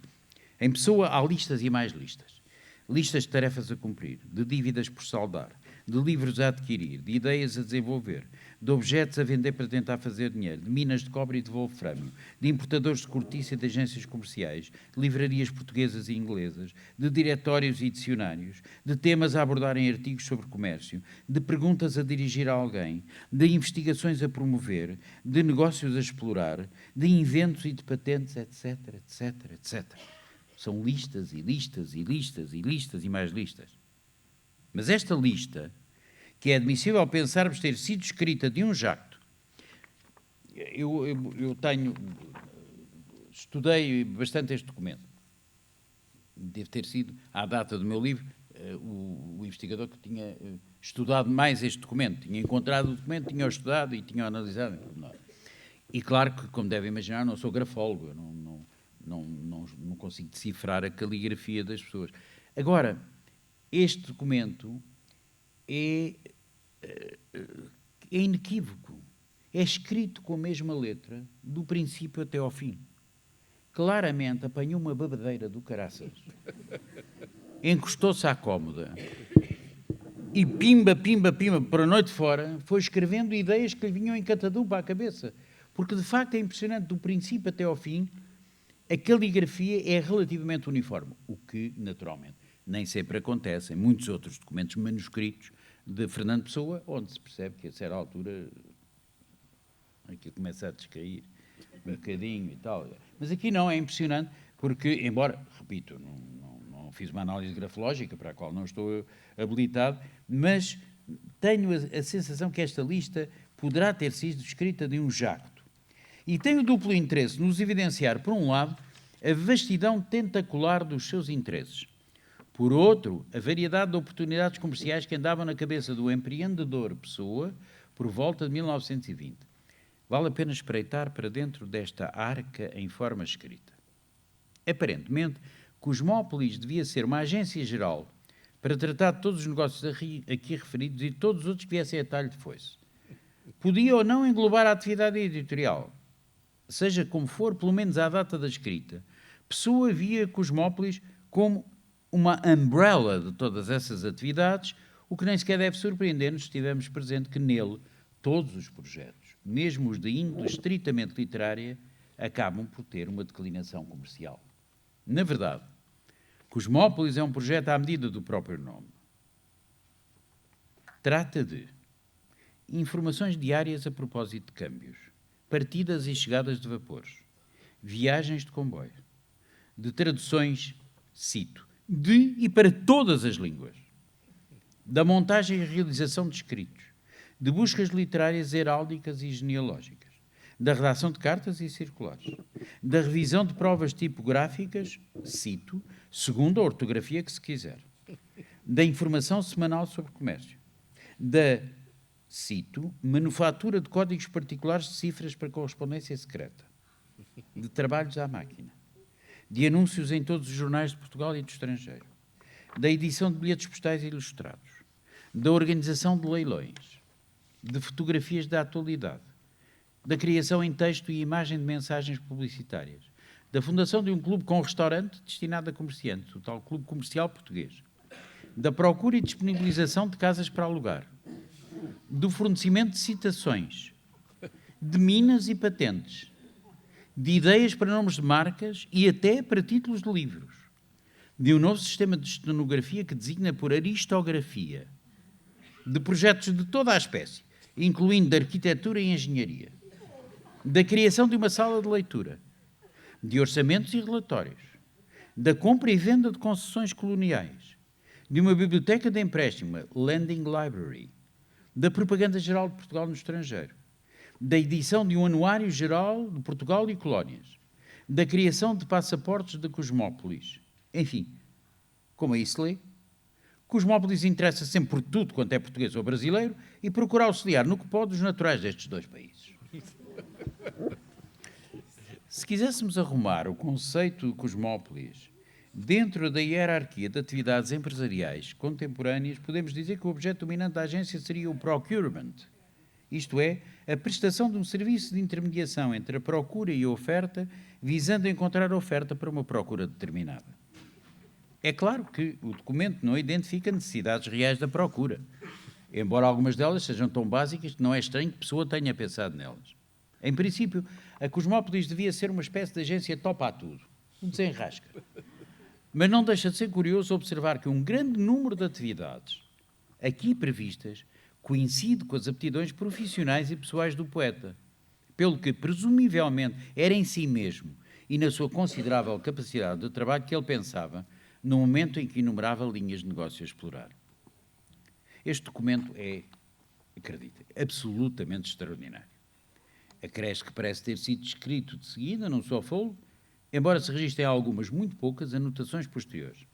A: Em Pessoa há listas e mais listas. Listas de tarefas a cumprir, de dívidas por saldar, de livros a adquirir, de ideias a desenvolver, de objetos a vender para tentar fazer dinheiro, de minas de cobre e de wolframio, de importadores de cortiça e de agências comerciais, de livrarias portuguesas e inglesas, de diretórios e dicionários, de temas a abordar em artigos sobre comércio, de perguntas a dirigir a alguém, de investigações a promover, de negócios a explorar, de inventos e de patentes, etc, etc, etc. São listas e listas e listas e listas e mais listas. Mas esta lista, que é admissível pensarmos ter sido escrita de um jacto, eu estudei bastante este documento. Deve ter sido, à data do meu livro, o investigador que tinha estudado mais este documento. Tinha encontrado o documento, tinha estudado e tinha analisado. E claro que, como devem imaginar, não sou grafólogo, eu não consigo decifrar a caligrafia das pessoas. Agora, este documento é inequívoco. É escrito com a mesma letra, do princípio até ao fim. Claramente apanhou uma babadeira do caraças, encostou-se à cómoda e pimba, pimba, pimba, por a noite fora, foi escrevendo ideias que lhe vinham em catadupa à cabeça. Porque, de facto, é impressionante, do princípio até ao fim, a caligrafia é relativamente uniforme, o que, naturalmente, nem sempre acontece em muitos outros documentos manuscritos de Fernando Pessoa, onde se percebe que a certa altura aqui começa a descair um bocadinho e tal. Mas aqui não, é impressionante, porque, embora, repito, não fiz uma análise grafológica para a qual não estou habilitado, mas tenho a sensação que esta lista poderá ter sido escrita de um jacto. E tenho duplo interesse nos evidenciar, por um lado, a vastidão tentacular dos seus interesses. Por outro, a variedade de oportunidades comerciais que andavam na cabeça do empreendedor Pessoa por volta de 1920. Vale a pena espreitar para dentro desta arca em forma escrita. Aparentemente, Cosmópolis devia ser uma agência geral para tratar de todos os negócios aqui referidos e todos os outros que viessem a talho de foice. Podia ou não englobar a atividade editorial. Seja como for, pelo menos à data da escrita, Pessoa via Cosmópolis como uma umbrella de todas essas atividades, o que nem sequer deve surpreender-nos se estivermos presente que nele todos os projetos, mesmo os de índole estritamente literária, acabam por ter uma declinação comercial. Na verdade, Cosmópolis é um projeto à medida do próprio nome. Trata de informações diárias a propósito de câmbios, partidas e chegadas de vapores, viagens de comboio, de traduções, cito, de e para todas as línguas, da montagem e realização de escritos, de buscas literárias heráldicas e genealógicas, da redação de cartas e circulares, da revisão de provas tipográficas, cito, segundo a ortografia que se quiser, da informação semanal sobre comércio, da, cito, manufatura de códigos particulares de cifras para correspondência secreta, de trabalhos à máquina, de anúncios em todos os jornais de Portugal e do estrangeiro, da edição de bilhetes postais ilustrados, da organização de leilões, de fotografias da atualidade, da criação em texto e imagem de mensagens publicitárias, da fundação de um clube com restaurante destinado a comerciantes, o tal Clube Comercial Português, da procura e disponibilização de casas para alugar, do fornecimento de citações, de minas e patentes, de ideias para nomes de marcas e até para títulos de livros, de um novo sistema de estenografia que designa por aristografia, de projetos de toda a espécie, incluindo de arquitetura e engenharia, da criação de uma sala de leitura, de orçamentos e relatórios, da compra e venda de concessões coloniais, de uma biblioteca de empréstimo, Lending Library, da propaganda geral de Portugal no estrangeiro, da edição de um anuário geral de Portugal e colónias, da criação de passaportes da Cosmópolis. Enfim, como aí se lê, Cosmópolis interessa sempre por tudo quanto é português ou brasileiro e procura auxiliar no que pode os naturais destes dois países. Se quiséssemos arrumar o conceito de Cosmópolis dentro da hierarquia de atividades empresariais contemporâneas, podemos dizer que o objeto dominante da agência seria o procurement, isto é, a prestação de um serviço de intermediação entre a procura e a oferta, visando encontrar a oferta para uma procura determinada. É claro que o documento não identifica necessidades reais da procura, embora algumas delas sejam tão básicas que não é estranho que a pessoa tenha pensado nelas. Em princípio, a Cosmópolis devia ser uma espécie de agência topa a tudo, um desenrasca. Mas não deixa de ser curioso observar que um grande número de atividades aqui previstas coincide com as aptidões profissionais e pessoais do poeta, pelo que, presumivelmente, era em si mesmo e na sua considerável capacidade de trabalho que ele pensava no momento em que enumerava linhas de negócio a explorar. Este documento é, acreditem, absolutamente extraordinário. Acresce que parece ter sido escrito de seguida, num só fôlego, embora se registrem algumas, muito poucas, anotações posteriores.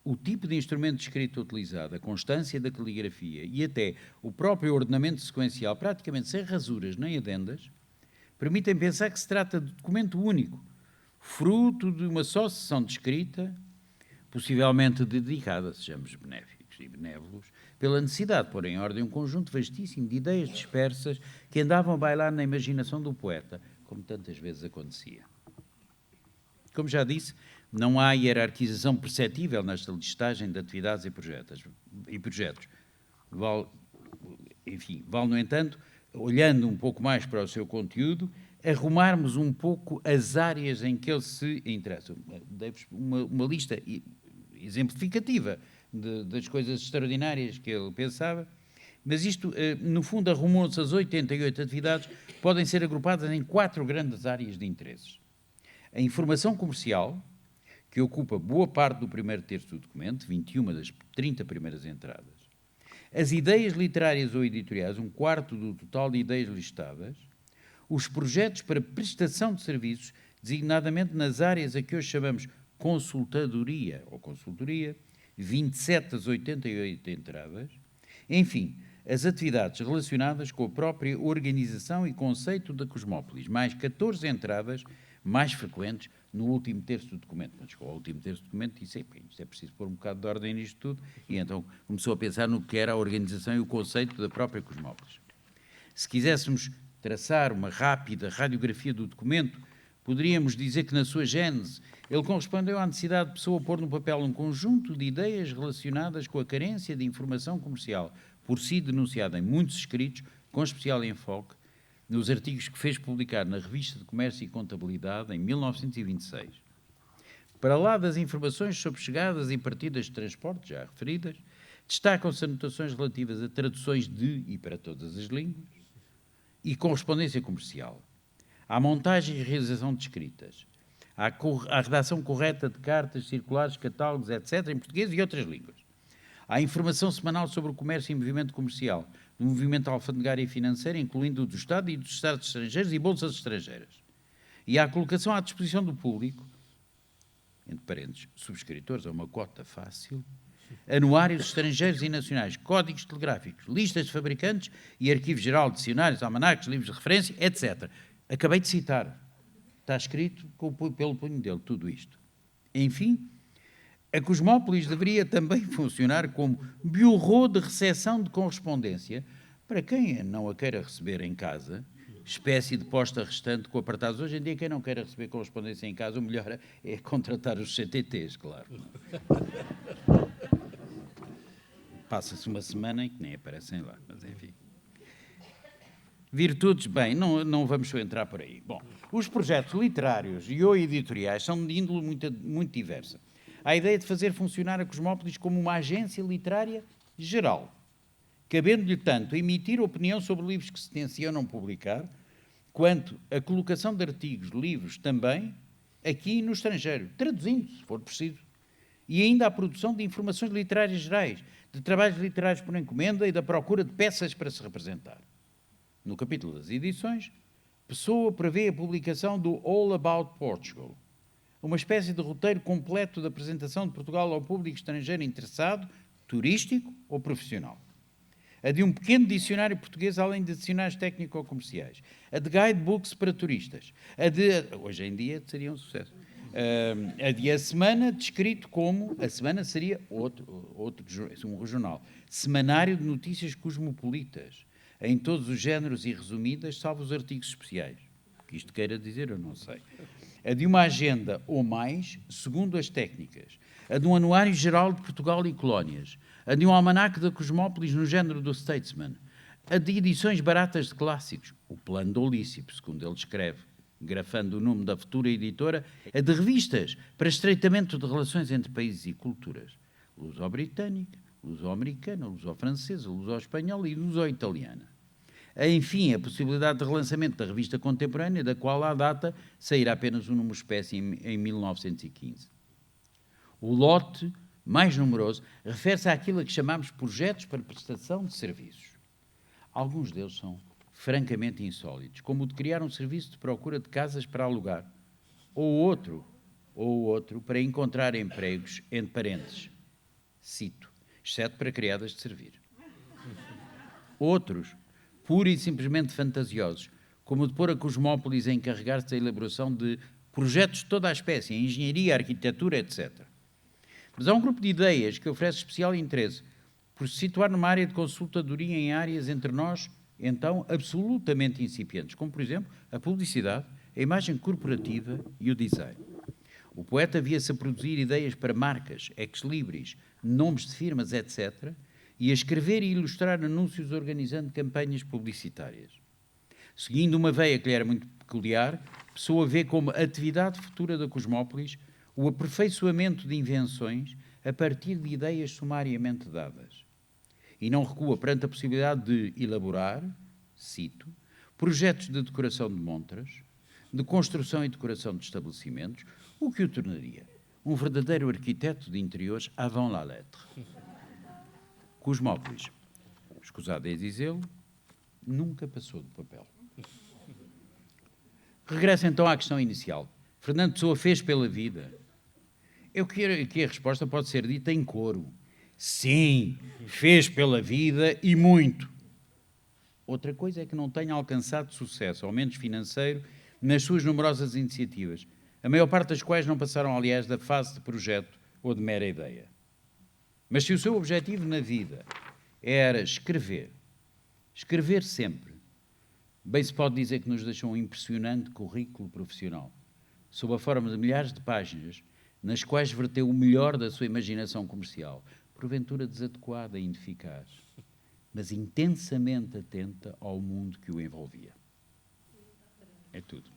A: O tipo de instrumento de escrita utilizado, a constância da caligrafia e até o próprio ordenamento sequencial, praticamente sem rasuras nem adendas, permitem pensar que se trata de documento único, fruto de uma só sessão de escrita, possivelmente dedicada, sejamos benéficos e benévolos, pela necessidade de pôr em ordem um conjunto vastíssimo de ideias dispersas que andavam a bailar na imaginação do poeta, como tantas vezes acontecia. Como já disse, não há hierarquização perceptível nesta listagem de atividades e projetos. Vale, no entanto, olhando um pouco mais para o seu conteúdo, arrumarmos um pouco as áreas em que ele se interessa. Dei-vos uma lista exemplificativa das coisas extraordinárias que ele pensava, mas isto, no fundo, arrumou-se as 88 atividades, podem ser agrupadas em 4 grandes áreas de interesses. A informação comercial, que ocupa boa parte do primeiro terço do documento, 21 das 30 primeiras entradas. As ideias literárias ou editoriais, 1/4 do total de ideias listadas. Os projetos para prestação de serviços, designadamente nas áreas a que hoje chamamos consultadoria ou consultoria, 27 das 88 entradas. Enfim, as atividades relacionadas com a própria organização e conceito da Cosmópolis, mais 14 entradas mais frequentes no último terço do documento. Quando chegou ao último terço do documento, disse, isto é preciso pôr um bocado de ordem nisto tudo, e então começou a pensar no que era a organização e o conceito da própria Cosmópolis. Se quiséssemos traçar uma rápida radiografia do documento, poderíamos dizer que, na sua gênese, ele correspondeu à necessidade de pessoa pôr no papel um conjunto de ideias relacionadas com a carência de informação comercial, por si denunciada em muitos escritos, com especial enfoque nos artigos que fez publicar na Revista de Comércio e Contabilidade em 1926. Para lá das informações sobre chegadas e partidas de transporte, já referidas, Destacam-se anotações relativas a traduções de e para todas as línguas e correspondência comercial, à montagem e realização de escritas, à redação correta de cartas, circulares, catálogos, etc., em português e outras línguas, à informação semanal sobre o comércio e movimento comercial, do movimento alfandegário e financeiro, incluindo o do Estado e dos Estados estrangeiros e bolsas estrangeiras, e à colocação à disposição do público, entre parênteses, subscritores a uma cota fácil, anuários estrangeiros e nacionais, códigos telegráficos, listas de fabricantes e arquivo geral, dicionários, almanaques, livros de referência, etc. Acabei de citar. Está escrito pelo punho dele, tudo isto. Enfim, a Cosmópolis deveria também funcionar como bureau de recepção de correspondência para quem não a queira receber em casa, espécie de posta restante com apartados. Hoje em dia, quem não queira receber correspondência em casa, o melhor é contratar os CTTs, claro. Passa-se uma semana em que nem aparecem lá, mas enfim. Virtudes, bem, não vamos entrar por aí. Bom, os projetos literários e ou editoriais são de índole muito diversa. Há a ideia de fazer funcionar a Cosmópolis como uma agência literária geral, cabendo-lhe tanto emitir opinião sobre livros que se tencionam publicar, quanto a colocação de artigos, livros também, aqui e no estrangeiro, traduzindo, se for preciso, e ainda a produção de informações literárias gerais, de trabalhos literários por encomenda e da procura de peças para se representar. No capítulo das edições, Pessoa prevê a publicação do All About Portugal, uma espécie de roteiro completo da apresentação de Portugal ao público estrangeiro interessado, turístico ou profissional. A de um pequeno dicionário português, além de dicionários técnico-comerciais. A de guidebooks para turistas. A de... Hoje em dia seria um sucesso. A de A Semana, descrito como... A Semana seria um regional. Semanário de notícias cosmopolitas, em todos os géneros e resumidas, salvo os artigos especiais. O que isto queira dizer, eu não sei. A de uma agenda ou mais, segundo as técnicas. A de um anuário geral de Portugal e colónias. A de um almanaque da Cosmópolis no género do Statesman. A de edições baratas de clássicos. O plano do Olícipo, segundo ele escreve, grafando o nome da futura editora. A de revistas para estreitamento de relações entre países e culturas. Luso-britânica, luso-americana, luso-francesa, luso-espanhola e luso-italiana. Enfim, a possibilidade de relançamento da revista contemporânea, da qual à data sairá apenas um número espécie em 1915. O lote mais numeroso refere-se àquilo a que chamamos projetos para prestação de serviços. Alguns deles são francamente insólitos, como o de criar um serviço de procura de casas para alugar, ou outro para encontrar empregos, entre parênteses, cito, exceto para criadas de servir. Outros, pura e simplesmente fantasiosos, como o de pôr a Cosmópolis a encarregar-se da elaboração de projetos de toda a espécie, em engenharia, arquitetura, etc. Mas há um grupo de ideias que oferece especial interesse por se situar numa área de consultadoria em áreas entre nós, então, absolutamente incipientes, como, por exemplo, a publicidade, a imagem corporativa e o design. O poeta via-se a produzir ideias para marcas, ex-libris, nomes de firmas, etc., e a escrever e ilustrar anúncios organizando campanhas publicitárias. Seguindo uma veia que lhe era muito peculiar, Pessoa vê como atividade futura da Cosmópolis o aperfeiçoamento de invenções a partir de ideias sumariamente dadas. E não recua perante a possibilidade de elaborar, cito, projetos de decoração de montras, de construção e decoração de estabelecimentos, o que o tornaria um verdadeiro arquiteto de interiores avant la lettre. Cosmópolis, escusado é dizê-lo, nunca passou do papel. Regresso então à questão inicial. Fernando Pessoa fez pela vida? Eu quero que a resposta pode ser dita em coro. Sim, fez pela vida e muito. Outra coisa é que não tenha alcançado sucesso, ao menos financeiro, nas suas numerosas iniciativas, a maior parte das quais não passaram, aliás, da fase de projeto ou de mera ideia. Mas se o seu objetivo na vida era escrever sempre, bem se pode dizer que nos deixou um impressionante currículo profissional, sob a forma de milhares de páginas, nas quais verteu o melhor da sua imaginação comercial, porventura desadequada e ineficaz, mas intensamente atenta ao mundo que o envolvia. É tudo.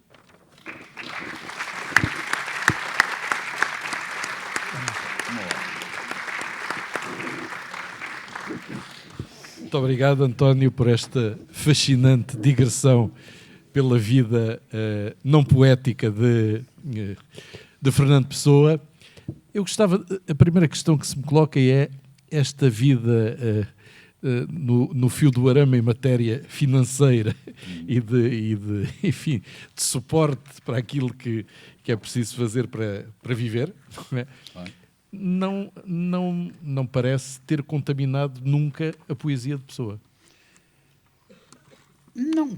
B: Muito obrigado, António, por esta fascinante digressão pela vida não poética de Fernando Pessoa. Eu gostava, a primeira questão que se me coloca é esta vida no fio do arame em matéria financeira enfim, de suporte para aquilo que é preciso fazer para viver, não é? Não parece ter contaminado nunca a poesia de Pessoa.
A: Não,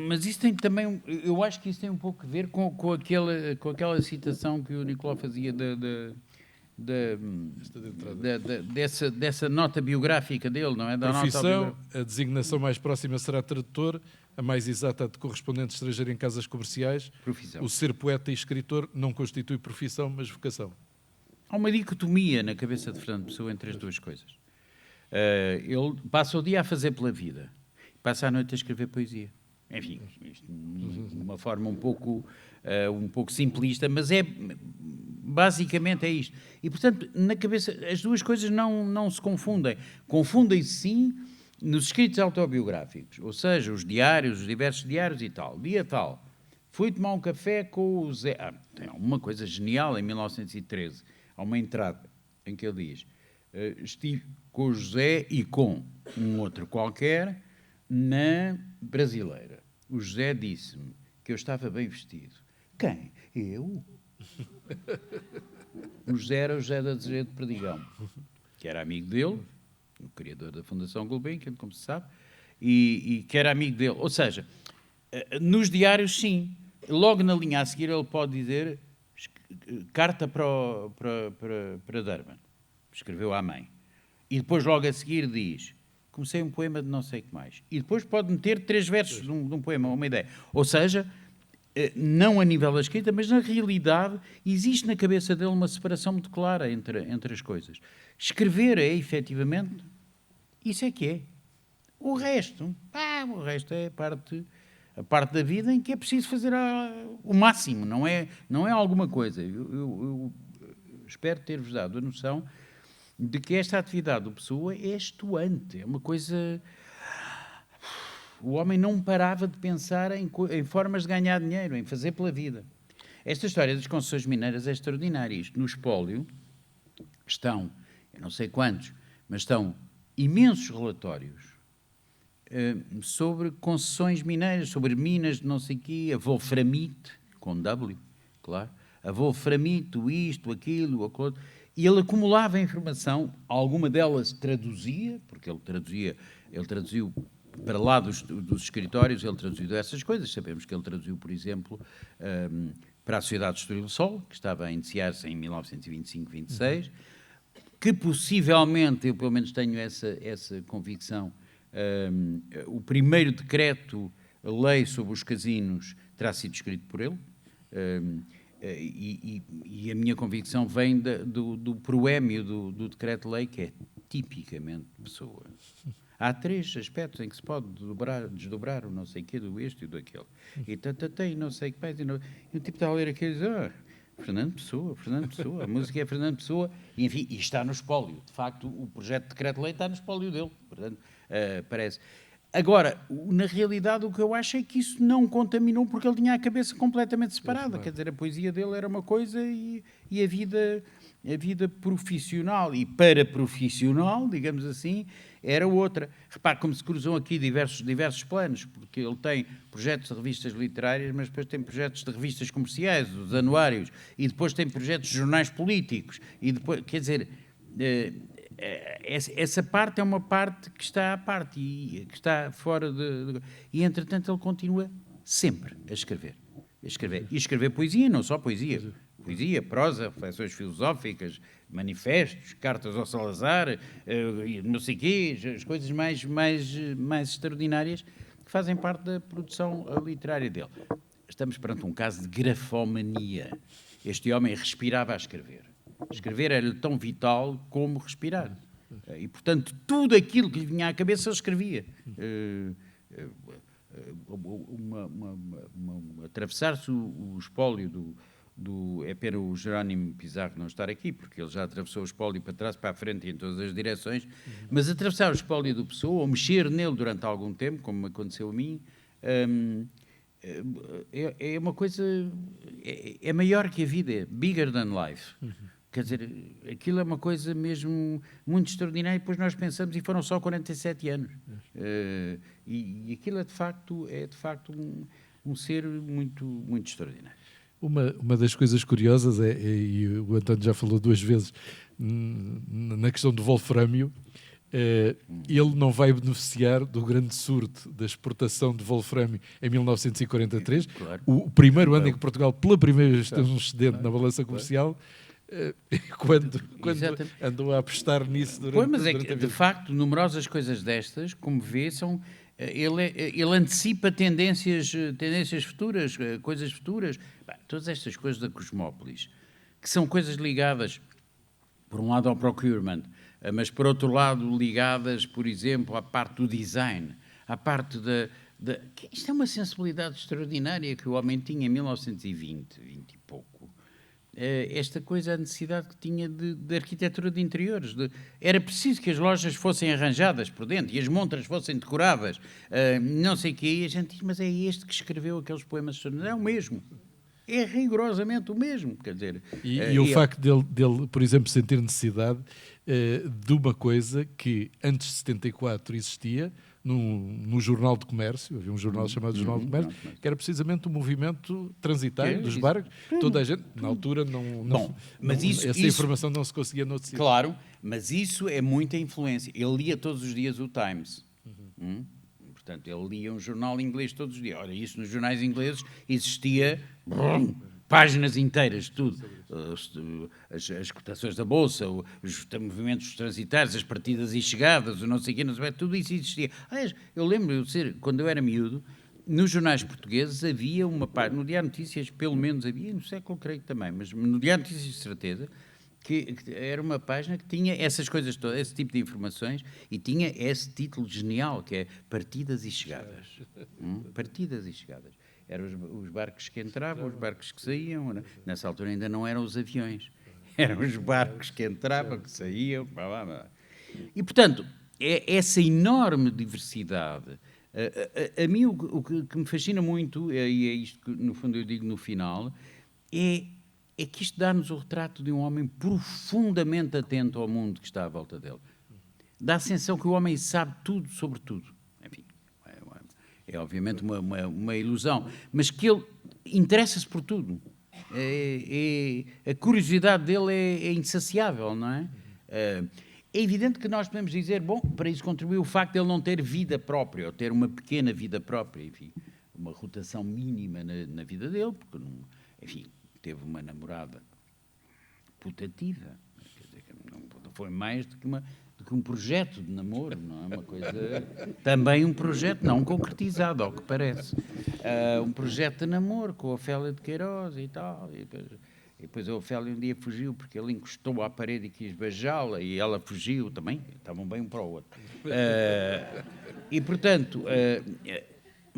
A: mas isso tem também, eu acho que isso tem um pouco a ver com aquela citação que o Nicolau fazia dessa nota biográfica dele, não é? Da
B: profissão, a designação mais próxima será tradutor, a mais exata de correspondente estrangeiro em casas comerciais.
A: Profissão.
B: O ser poeta e escritor não constitui profissão, mas vocação.
A: Há uma dicotomia na cabeça de Fernando Pessoa entre as duas coisas. Ele passa o dia a fazer pela vida, passa a noite a escrever poesia. Enfim, isto de uma forma um pouco simplista, mas basicamente é isto. E, portanto, na cabeça, as duas coisas não se confundem. Confundem-se, sim, nos escritos autobiográficos, ou seja, os diários, os diversos diários e tal. Dia tal, fui tomar um café com o Zé. Tem uma coisa genial, em 1913, há uma entrada em que ele diz: estive com o José e com um outro qualquer na Brasileira. O José disse-me que eu estava bem vestido. Quem? Eu? O José era o José da Azevedo de Perdigão, que era amigo dele, o criador da Fundação Gulbenkian, como se sabe, e que era amigo dele. Ou seja, nos diários, sim. Logo na linha a seguir ele pode dizer carta para Durban. Escreveu à mãe. E depois logo a seguir diz: comecei um poema de não sei o que mais. E depois pode meter 3 versos de um poema, uma ideia. Ou seja, não a nível da escrita, mas na realidade existe na cabeça dele uma separação muito clara entre as coisas. Escrever é, efetivamente, isso é que é. O resto é a parte da vida em que é preciso fazer o máximo, não é alguma coisa. Eu espero ter-vos dado a noção de que esta atividade do Pessoa é estuante, é uma coisa... O homem não parava de pensar em formas de ganhar dinheiro, em fazer pela vida. Esta história das concessões mineiras é extraordinária. Isto, no espólio, estão, eu não sei quantos, mas estão imensos relatórios sobre concessões mineiras, sobre minas de não sei o quê, a wolframite, com W, claro, a wolframite, isto, aquilo, aquilo. E ele acumulava informação, alguma delas traduzia, porque ele traduziu para lá dos escritórios, ele traduziu essas coisas. Sabemos que ele traduziu, por exemplo, para a Sociedade de Estoril Sol, que estava a iniciar-se em 1925-26, que possivelmente, eu pelo menos tenho essa convicção, o primeiro decreto-lei sobre os casinos terá sido escrito por ele, e a minha convicção vem do proémio do decreto-lei, que é tipicamente Pessoa. Há 3 aspectos em que se pode desdobrar o não sei o quê, do este e do aquele. E não sei o que mais. E o tipo está a ler aquilo e diz: Fernando Pessoa, a música é Fernando Pessoa. E, enfim, e está no espólio. De facto, o projeto de decreto-lei está no espólio dele. Portanto, parece. Agora, na realidade, o que eu acho é que isso não contaminou, porque ele tinha a cabeça completamente separada. Quer dizer, a poesia dele era uma coisa e a vida profissional e paraprofissional, digamos assim, era outra. Repare como se cruzam aqui diversos planos, porque ele tem projetos de revistas literárias, mas depois tem projetos de revistas comerciais, os anuários, e depois tem projetos de jornais políticos, e depois, quer dizer, essa parte é uma parte que está à parte e que está fora e, entretanto, ele continua sempre a escrever. E escrever poesia, não só poesia. Poesia, prosa, reflexões filosóficas, manifestos, cartas ao Salazar, não sei o quê, as coisas mais extraordinárias que fazem parte da produção literária dele. Estamos perante um caso de grafomania. Este homem respirava a escrever. Escrever era tão vital como respirar. E, portanto, tudo aquilo que lhe vinha à cabeça ele escrevia. Atravessar-se o espólio É pena o Jerónimo Pizarro não estar aqui, porque ele já atravessou o espólio para trás, para a frente e em todas as direções, mas atravessar o espólio do Pessoa, ou mexer nele durante algum tempo, como me aconteceu a mim, é uma coisa... É maior que a vida, é bigger than life. Quer dizer, aquilo é uma coisa mesmo muito extraordinária, e depois nós pensamos, e foram só 47 anos. E aquilo é de facto um ser muito, muito extraordinário.
B: Uma das coisas curiosas e o António já falou 2 vezes na questão do wolframio, ele não vai beneficiar do grande surto da exportação de wolframio em 1943,
A: Claro.
B: o primeiro ano em que Portugal pela primeira vez teve um excedente na balança comercial, quando andou a apostar nisso durante...
A: Mas é que, de facto, numerosas coisas destas, como vê, são... Ele antecipa tendências futuras, coisas futuras. Todas estas coisas da Cosmópolis, que são coisas ligadas, por um lado, ao procurement, mas, por outro lado, ligadas, por exemplo, à parte do design, à parte isto é uma sensibilidade extraordinária que o homem tinha em 1920, 20 e pouco. Esta coisa, a necessidade que tinha de arquitetura de interiores. Era preciso que as lojas fossem arranjadas por dentro e as montras fossem decoradas, não sei o quê, e a gente diz, mas é este que escreveu aqueles poemas. É o mesmo. É rigorosamente o mesmo. Quer dizer,
B: o facto dele, por exemplo, sentir necessidade de uma coisa que antes de 74 existia, no Jornal de Comércio, havia um jornal chamado Jornal de Comércio, que era precisamente o movimento transitário dos barcos. Toda a gente, na altura, essa informação não se conseguia noutro sítio.
A: Claro, mas isso é muita influência. Ele lia todos os dias o Times. Portanto, ele lia um jornal inglês todos os dias. Ora, isso nos jornais ingleses existia... páginas inteiras de tudo, as cotações da Bolsa, os movimentos transitários, as partidas e chegadas, o não sei o quê, tudo isso existia. Eu lembro de quando eu era miúdo, nos jornais portugueses havia uma página, no Diário de Notícias, pelo menos havia, no século creio que também, mas no Diário de Notícias de certeza, que era uma página que tinha essas coisas todas, esse tipo de informações, e tinha esse título genial, que é Partidas e Chegadas. Partidas e Chegadas. Eram os barcos que entravam, os barcos que saíam. Nessa altura ainda não eram os aviões. Eram os barcos que entravam, que saíam. E, portanto, essa enorme diversidade. A mim o que me fascina muito, e é isto que, no fundo, eu digo no final, é que isto dá-nos o retrato de um homem profundamente atento ao mundo que está à volta dele. Dá a sensação que o homem sabe tudo sobre tudo. Enfim, é obviamente uma ilusão, mas que ele interessa-se por tudo. A curiosidade dele é insaciável, não é? É evidente que nós podemos dizer, bom, para isso contribuiu o facto de ele não ter vida própria, ou ter uma pequena vida própria, enfim, uma rotação mínima na vida dele, porque, enfim, teve uma namorada putativa, quer dizer, não foi mais do que um projeto de namoro, não é? Uma coisa... Também um projeto não concretizado, ao que parece. Um projeto de namoro com a Ofélia de Queiroz e tal. E depois a Ofélia um dia fugiu porque ele encostou à parede e quis beijá-la e ela fugiu também. Estavam bem um para o outro. E, portanto...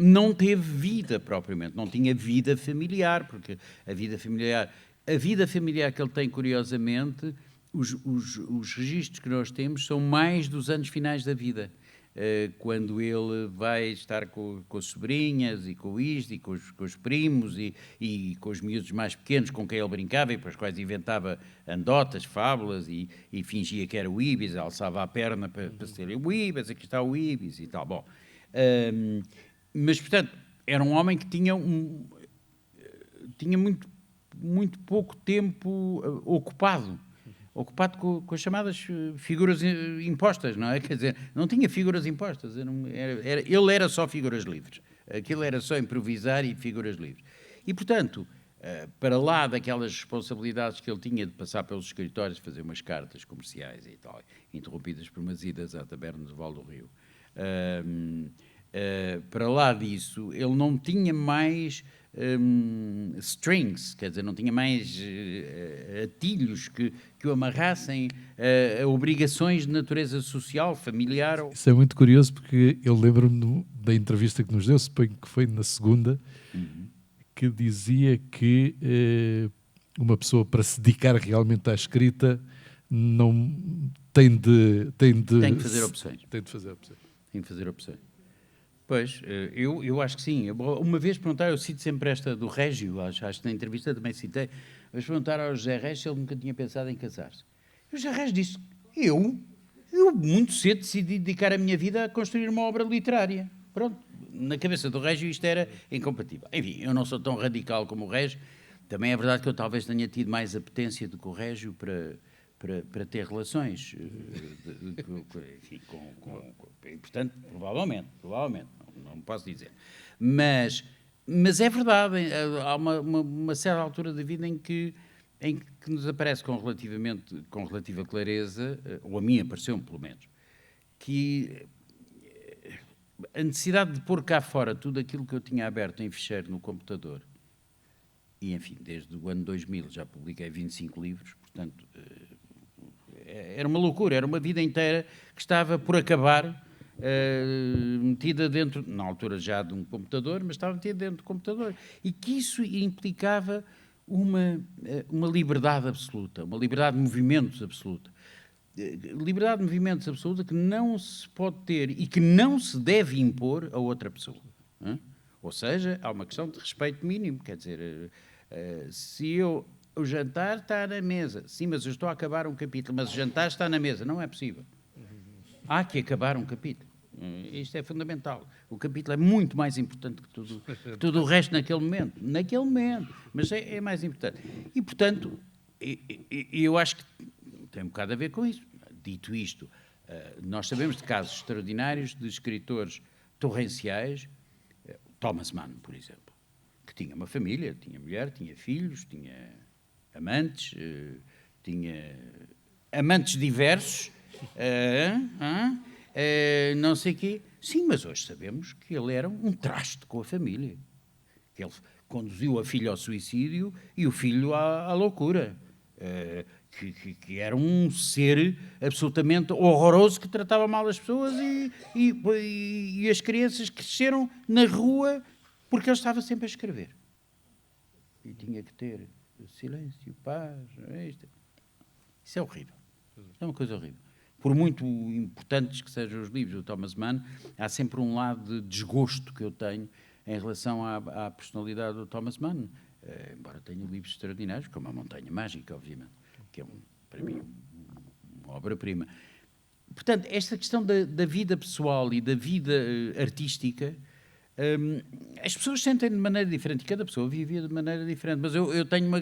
A: não teve vida propriamente, não tinha vida familiar, porque a vida familiar que ele tem, curiosamente, os registros que nós temos são mais dos anos finais da vida, quando ele vai estar com as sobrinhas e com isto, e com os primos e com os miúdos mais pequenos com quem ele brincava e para os quais inventava anedotas, fábulas e fingia que era o Ibis, alçava a perna para ser o Ibis, aqui está o Ibis e tal. Bom... mas, portanto, era um homem que tinha muito pouco tempo ocupado com as chamadas figuras impostas, não é? Quer dizer, não tinha figuras impostas, ele era só figuras livres. Aquilo era só improvisar e figuras livres. E, portanto, para lá daquelas responsabilidades que ele tinha de passar pelos escritórios, fazer umas cartas comerciais e tal, interrompidas por umas idas à taberna do Val do Rio, para lá disso, ele não tinha mais strings, quer dizer, não tinha mais atilhos que o amarrassem a obrigações de natureza social, familiar.
B: Isso é muito curioso porque eu lembro-me da entrevista que nos deu, suponho que foi na segunda, que dizia que uma pessoa, para se dedicar realmente à escrita, não tem de
A: fazer opções.
B: Tem de fazer opções.
A: Tem de fazer opções. Pois, eu acho que sim. Uma vez perguntar, eu cito sempre esta do Régio, acho que na entrevista também citei, mas perguntar ao José Régio se ele nunca tinha pensado em casar-se. E o José Régio disse, eu muito cedo decidi dedicar a minha vida a construir uma obra literária. Pronto, na cabeça do Régio isto era incompatível. Enfim, eu não sou tão radical como o Régio, também é verdade que eu talvez tenha tido mais apetência do que o Régio para ter relações, enfim, portanto, provavelmente, não posso dizer. Mas é verdade, há uma certa altura da vida em que nos aparece com relativa clareza, ou a mim apareceu-me pelo menos, que a necessidade de pôr cá fora tudo aquilo que eu tinha aberto em ficheiro no computador, e enfim, desde o ano 2000 já publiquei 25 livros, portanto, era uma loucura, era uma vida inteira que estava por acabar, metida dentro, na altura já de um computador, mas estava metida dentro do computador. E que isso implicava uma liberdade absoluta, uma liberdade de movimentos absoluta. Liberdade de movimentos absoluta que não se pode ter e que não se deve impor a outra pessoa. Ou seja, há uma questão de respeito mínimo, quer dizer, se o jantar está na mesa. Sim, mas eu estou a acabar um capítulo, mas o jantar está na mesa. Não é possível. Há que acabar um capítulo. Isto é fundamental. O capítulo é muito mais importante que tudo o resto naquele momento. Naquele momento. Mas é mais importante. E, portanto, eu acho que tem um bocado a ver com isso. Dito isto, nós sabemos de casos extraordinários de escritores torrenciais, Thomas Mann, por exemplo, que tinha uma família, tinha mulher, tinha filhos, tinha amantes, tinha amantes diversos, não sei o quê. Sim, mas hoje sabemos que ele era um traste com a família, que ele conduziu a filha ao suicídio e o filho à loucura, que era um ser absolutamente horroroso que tratava mal as pessoas e as crianças cresceram na rua porque ele estava sempre a escrever. E tinha que ter silêncio, paz. Isso é horrível. É uma coisa horrível. Por muito importantes que sejam os livros do Thomas Mann, há sempre um lado de desgosto que eu tenho em relação à personalidade do Thomas Mann. Embora tenha livros extraordinários, como A Montanha Mágica, obviamente, que é, para mim, uma obra-prima. Portanto, esta questão da vida pessoal e da vida artística, as pessoas sentem de maneira diferente, cada pessoa vivia de maneira diferente, mas eu tenho uma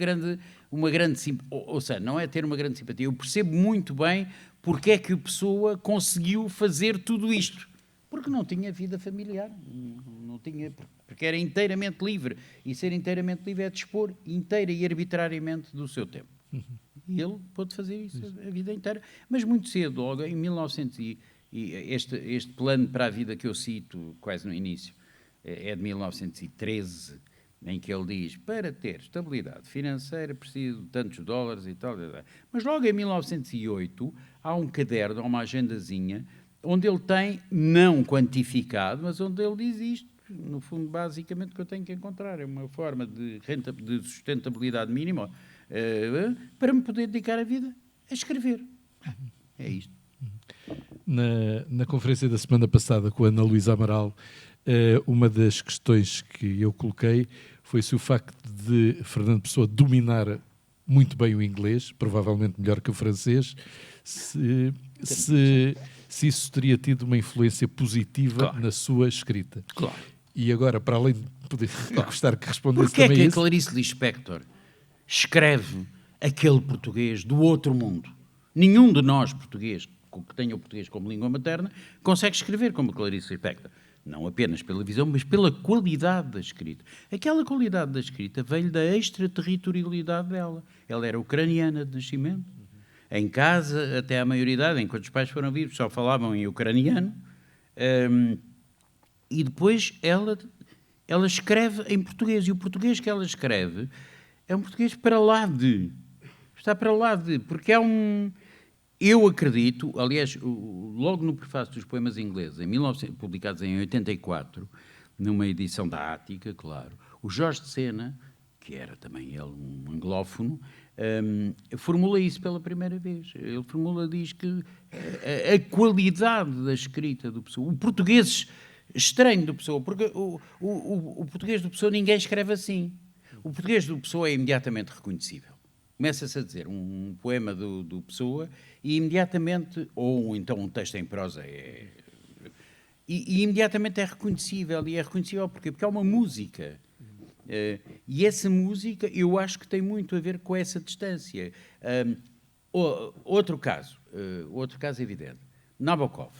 A: grande simpatia, ou seja, não é ter uma grande simpatia, eu percebo muito bem porque é que a pessoa conseguiu fazer tudo isto, porque não tinha vida familiar, não tinha, porque era inteiramente livre, e ser inteiramente livre é dispor inteira e arbitrariamente do seu tempo. E ele pôde fazer isso a vida inteira, mas muito cedo, logo em 1900, e este plano para a vida que eu cito quase no início, é de 1913, em que ele diz, para ter estabilidade financeira preciso de tantos dólares e tal. Mas logo em 1908 há um caderno, uma agendazinha, onde ele tem, não quantificado, mas onde ele diz isto, no fundo, basicamente, que eu tenho que encontrar. É uma forma de sustentabilidade mínima para me poder dedicar a vida a escrever. É isto.
B: Na conferência da semana passada com a Ana Luísa Amaral, uma das questões que eu coloquei foi se o facto de Fernando Pessoa dominar muito bem o inglês, provavelmente melhor que o francês, se isso teria tido uma influência positiva na sua escrita.
A: Claro.
B: E agora, para além de poder gostar que respondesse
A: também isso... Porquê é que a
B: isso...
A: Clarice Lispector escreve aquele português do outro mundo? Nenhum de nós, português, que tenha o português como língua materna, consegue escrever como a Clarice Lispector. Não apenas pela visão, mas pela qualidade da escrita. Aquela qualidade da escrita veio da extraterritorialidade dela. Ela era ucraniana de nascimento. Em casa, até à maioridade, enquanto os pais foram vivos, só falavam em ucraniano. E depois ela escreve em português. E o português que ela escreve é um português para lá de... Está para lá de... Porque é um... Eu acredito, aliás, logo no prefácio dos poemas ingleses, publicados em 84, numa edição da Ática, claro, o Jorge de Sena, que era também ele um anglófono, formula isso pela primeira vez. Ele diz que a qualidade da escrita do Pessoa, o português estranho do Pessoa, porque o português do Pessoa ninguém escreve assim. O português do Pessoa é imediatamente reconhecível. Começa-se a dizer um poema do Pessoa e imediatamente, ou então um texto em prosa, e imediatamente é reconhecível. E é reconhecível porquê? Porque é uma música. E essa música eu acho que tem muito a ver com essa distância. Outro caso evidente, Nabokov.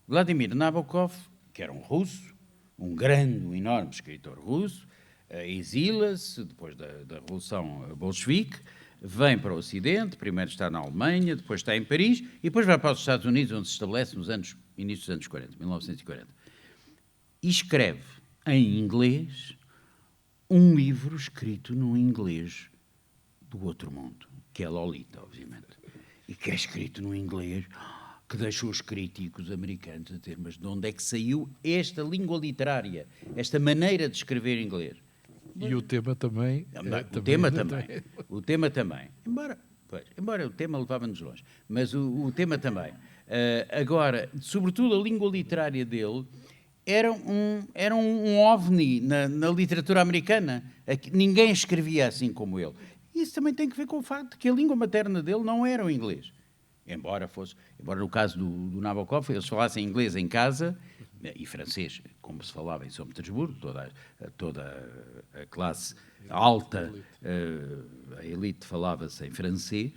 A: Vladimir Nabokov, que era um russo, um grande, um enorme escritor russo, exila-se depois da Revolução Bolchevique, vem para o Ocidente, primeiro está na Alemanha, depois está em Paris, e depois vai para os Estados Unidos, onde se estabelece nos inícios dos anos 40, 1940. E escreve em inglês um livro escrito num inglês do outro mundo, que é Lolita, obviamente, e que é escrito num inglês que deixou os críticos americanos a dizer, mas de onde é que saiu esta língua literária, esta maneira de escrever inglês?
B: E o tema também.
A: O tema também. Embora o tema levava-nos longe, mas o tema também. Agora, sobretudo a língua literária dele era um ovni na literatura americana. Ninguém escrevia assim como ele. Isso também tem que ver com o facto de que a língua materna dele não era o inglês. Embora no caso do Nabokov, eles falassem inglês em casa e francês, como se falava em São Petersburgo, toda a classe alta, a elite falava-se em francês.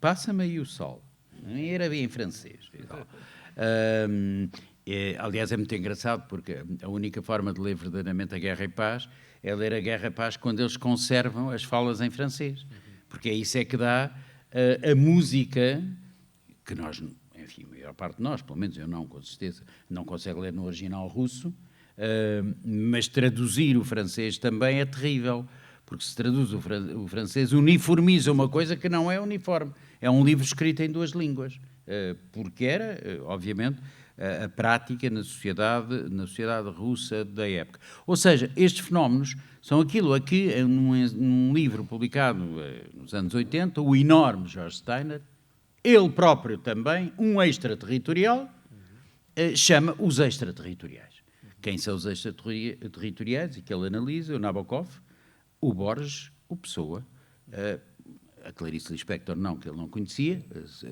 A: Passa-me aí o sol. Era bem em francês. Aliás, é muito engraçado, porque a única forma de ler verdadeiramente a Guerra e Paz é ler a Guerra e Paz quando eles conservam as falas em francês. Porque é isso que dá a música que nós, enfim, a maior parte de nós, pelo menos eu não, com certeza, não consegue ler no original russo, mas traduzir o francês também é terrível, porque se traduz o francês uniformiza uma coisa que não é uniforme. É um livro escrito em duas línguas, porque era, obviamente, a prática na sociedade russa da época. Ou seja, estes fenómenos são aquilo a que, num livro publicado nos anos 80, o enorme George Steiner, ele próprio também, um extraterritorial, chama os extraterritoriais. Quem são os extraterritoriais e que ele analisa? O Nabokov, o Borges, o Pessoa, a Clarice Lispector não, que ele não conhecia,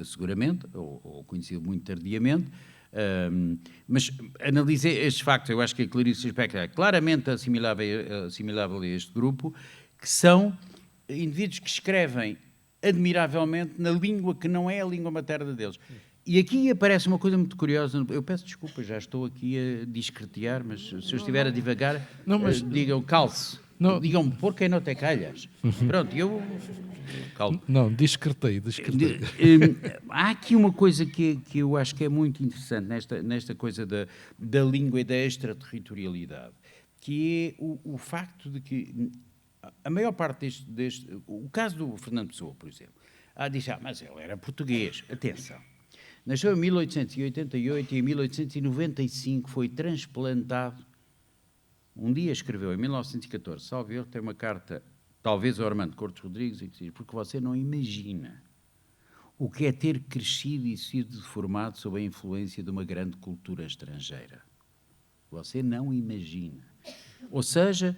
A: seguramente, ou conhecia muito tardiamente, mas analisei estes factos. Eu acho que a Clarice Lispector é claramente assimilável a este grupo, que são indivíduos que escrevem admiravelmente na língua que não é a língua materna deles. E aqui aparece uma coisa muito curiosa. Eu peço desculpa, já estou aqui a discretear, mas se eu estiver a divagar, digam calce. Digam por que não te calhas. Pronto, eu... Calma.
B: Não, discretei.
A: Há aqui uma coisa que eu acho que é muito interessante nesta coisa da língua e da extraterritorialidade, que é o facto de que a maior parte o caso do Fernando Pessoa, por exemplo, diz, mas ele era português. Atenção. Nasceu em 1888 e em 1895 foi transplantado. Um dia escreveu, em 1914, salvo erro, tem uma carta, talvez ao Armando Cortes Rodrigues, que diz, porque você não imagina o que é ter crescido e sido formado sob a influência de uma grande cultura estrangeira. Você não imagina. Ou seja,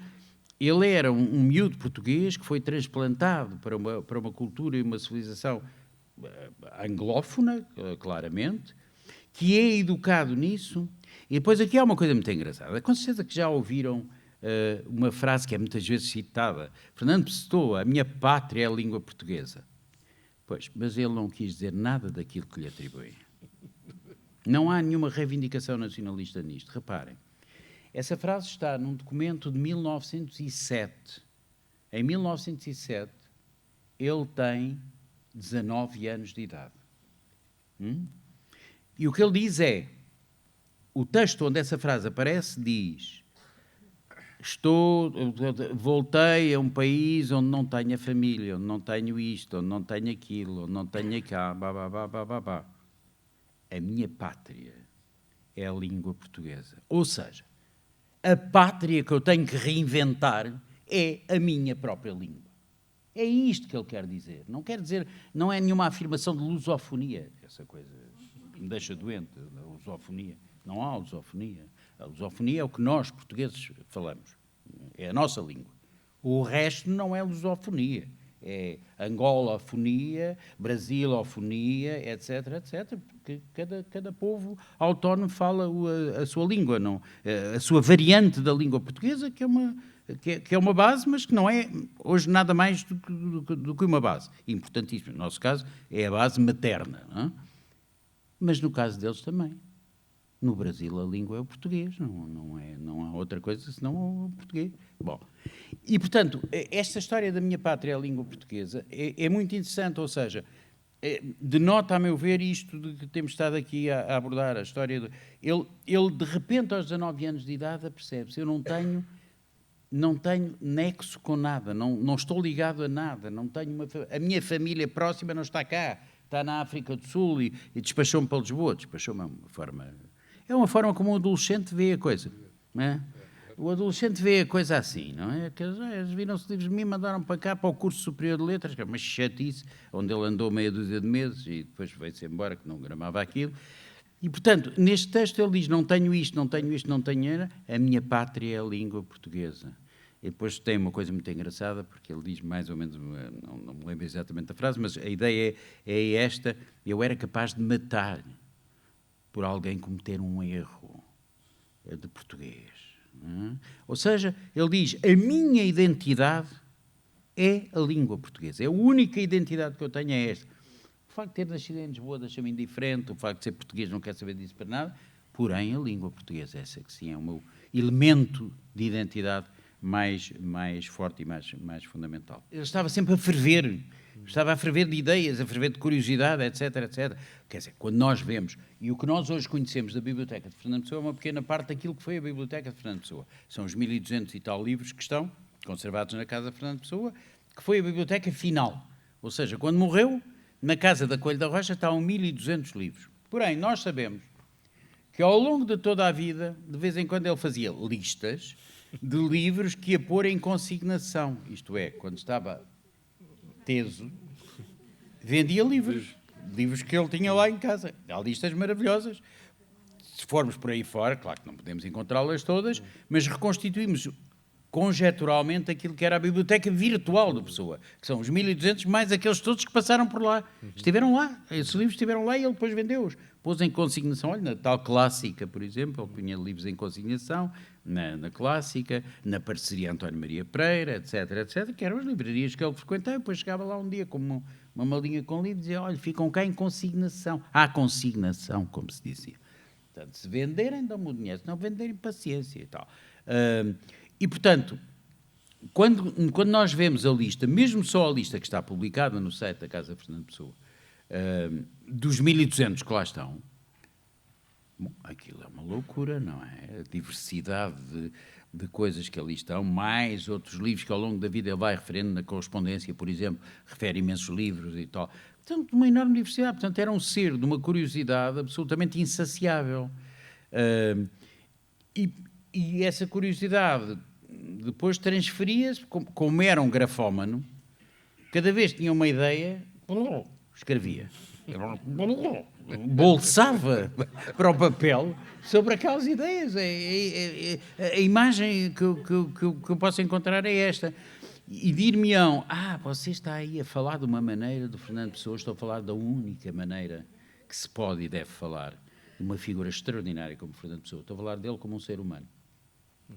A: ele era um miúdo português que foi transplantado para uma cultura e uma civilização anglófona, claramente, que é educado nisso. E depois aqui há uma coisa muito engraçada. Com certeza que já ouviram uma frase que é muitas vezes citada. Fernando Pessoa, a minha pátria é a língua portuguesa. Pois, mas ele não quis dizer nada daquilo que lhe atribuem. Não há nenhuma reivindicação nacionalista nisto. Reparem, essa frase está num documento de 1907. Em 1907, ele tem 19 anos de idade. E o que ele diz é, o texto onde essa frase aparece diz, voltei a um país onde não tenho a família, onde não tenho isto, onde não tenho aquilo, onde não tenho cá, A minha pátria é a língua portuguesa. Ou seja, a pátria que eu tenho que reinventar é a minha própria língua. É isto que ele quer dizer. Não quer dizer, não é nenhuma afirmação de lusofonia. Essa coisa me deixa doente, a lusofonia. Não há lusofonia. A lusofonia é o que nós, portugueses, falamos. É a nossa língua. O resto não é lusofonia. É angolofonia, brasilofonia, etc., etc., porque cada povo autónomo fala a sua língua, não, a sua variante da língua portuguesa, que é uma base, mas que não é hoje nada mais do que uma base. Importantíssimo. No nosso caso, é a base materna. Não é? Mas no caso deles também. No Brasil a língua é o português, não há outra coisa senão o português. Bom, e portanto, esta história da minha pátria, a língua portuguesa, é muito interessante, ou seja, denota, a meu ver, isto de que temos estado aqui a abordar, a história. Ele, de repente, aos 19 anos de idade, apercebe-se, eu não tenho nexo com nada, não estou ligado a nada, não tenho a minha família próxima não está cá, está na África do Sul e despachou-me para Lisboa, despachou-me é uma forma como um adolescente vê a coisa, não é? O adolescente vê a coisa assim, não é? Que eles viram-se livros de mim, mandaram para cá, para o curso superior de letras, que é uma chatice, onde ele andou meia dúzia de meses e depois veio-se embora, que não gramava aquilo. E, portanto, neste texto ele diz, não tenho isto, não tenho isto, não tenho... A minha pátria é a língua portuguesa. E depois tem uma coisa muito engraçada, porque ele diz mais ou menos, não me lembro exatamente a frase, mas a ideia é esta: eu era capaz de matar por alguém cometer um erro de português. Não é? Ou seja, ele diz, a minha identidade é a língua portuguesa. É a única identidade que eu tenho é esta. O facto de ter nascido em Lisboa deixa-me indiferente, o facto de ser português não quer saber disso para nada, porém a língua portuguesa, essa que sim é o meu elemento de identidade mais forte e mais fundamental. Ele estava sempre a ferver de ideias, a ferver de curiosidade, etc, etc. Quer dizer, quando nós vemos, e o que nós hoje conhecemos da Biblioteca de Fernando Pessoa é uma pequena parte daquilo que foi a Biblioteca de Fernando Pessoa. São os 1200 e tal livros que estão conservados na Casa de Fernando Pessoa, que foi a biblioteca final. Ou seja, quando morreu, na Casa da Coelho da Rocha estavam 1200 livros. Porém, nós sabemos que ao longo de toda a vida, de vez em quando ele fazia listas de livros que ia pôr em consignação. Isto é, quando estava teso, vendia livros que ele tinha lá em casa. Há listas maravilhosas. Se formos por aí fora, claro que não podemos encontrá-las todas, mas reconstituímos conjeturalmente aquilo que era a biblioteca virtual da Pessoa, que são os 1200 mais aqueles todos que passaram por lá. Estiveram lá, esses livros estiveram lá e ele depois vendeu-os. Pôs em consignação, olha, na tal Clássica, por exemplo, ele punha livros em consignação, na Clássica, na parceria António Maria Pereira, etc, etc, que eram as livrarias que ele frequentava, depois chegava lá um dia com uma malinha com livros e dizia, olha, ficam cá em consignação. Há consignação, como se dizia. Portanto, se venderem, dão-me o dinheiro, se não venderem, paciência e tal. E, portanto, quando nós vemos a lista, mesmo só a lista que está publicada no site da Casa Fernando Pessoa, dos 1200 que lá estão, bom, aquilo é uma loucura, não é? A diversidade de coisas que ali estão, mais outros livros que ao longo da vida ele vai referendo na correspondência, por exemplo, refere imensos livros e tal. Portanto, uma enorme diversidade. Portanto, era um ser de uma curiosidade absolutamente insaciável. E essa curiosidade depois transferia-se, como era um grafómano, cada vez que tinha uma ideia, escrevia. Bolsava para o papel sobre aquelas ideias. A imagem que eu posso encontrar é esta. E dir-me-ão, você está aí a falar de uma maneira do Fernando Pessoa, estou a falar da única maneira que se pode e deve falar de uma figura extraordinária como Fernando Pessoa. Estou a falar dele como um ser humano.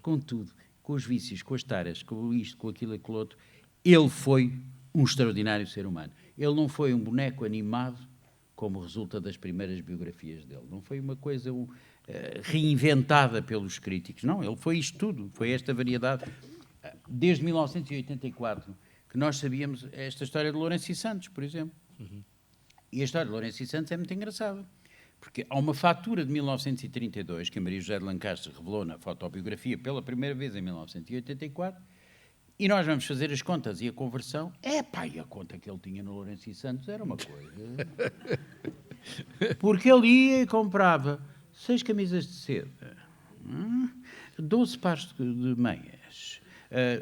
A: Com tudo, com os vícios, com as taras, com isto, com aquilo e com o outro, ele foi um extraordinário ser humano. Ele não foi um boneco animado, como resulta das primeiras biografias dele. Não foi uma coisa reinventada pelos críticos. Não, ele foi isto tudo, foi esta variedade. Desde 1984, que nós sabíamos esta história de Lourenço e Santos, por exemplo. E a história de Lourenço e Santos é muito engraçada. Porque há uma fatura de 1932, que a Maria José de Lancastre revelou na fotobiografia pela primeira vez em 1984, e nós vamos fazer as contas e a conversão. E a conta que ele tinha no Lourenço e Santos era uma coisa. Porque ele ia e comprava 6 camisas de seda, 12 pares de meias,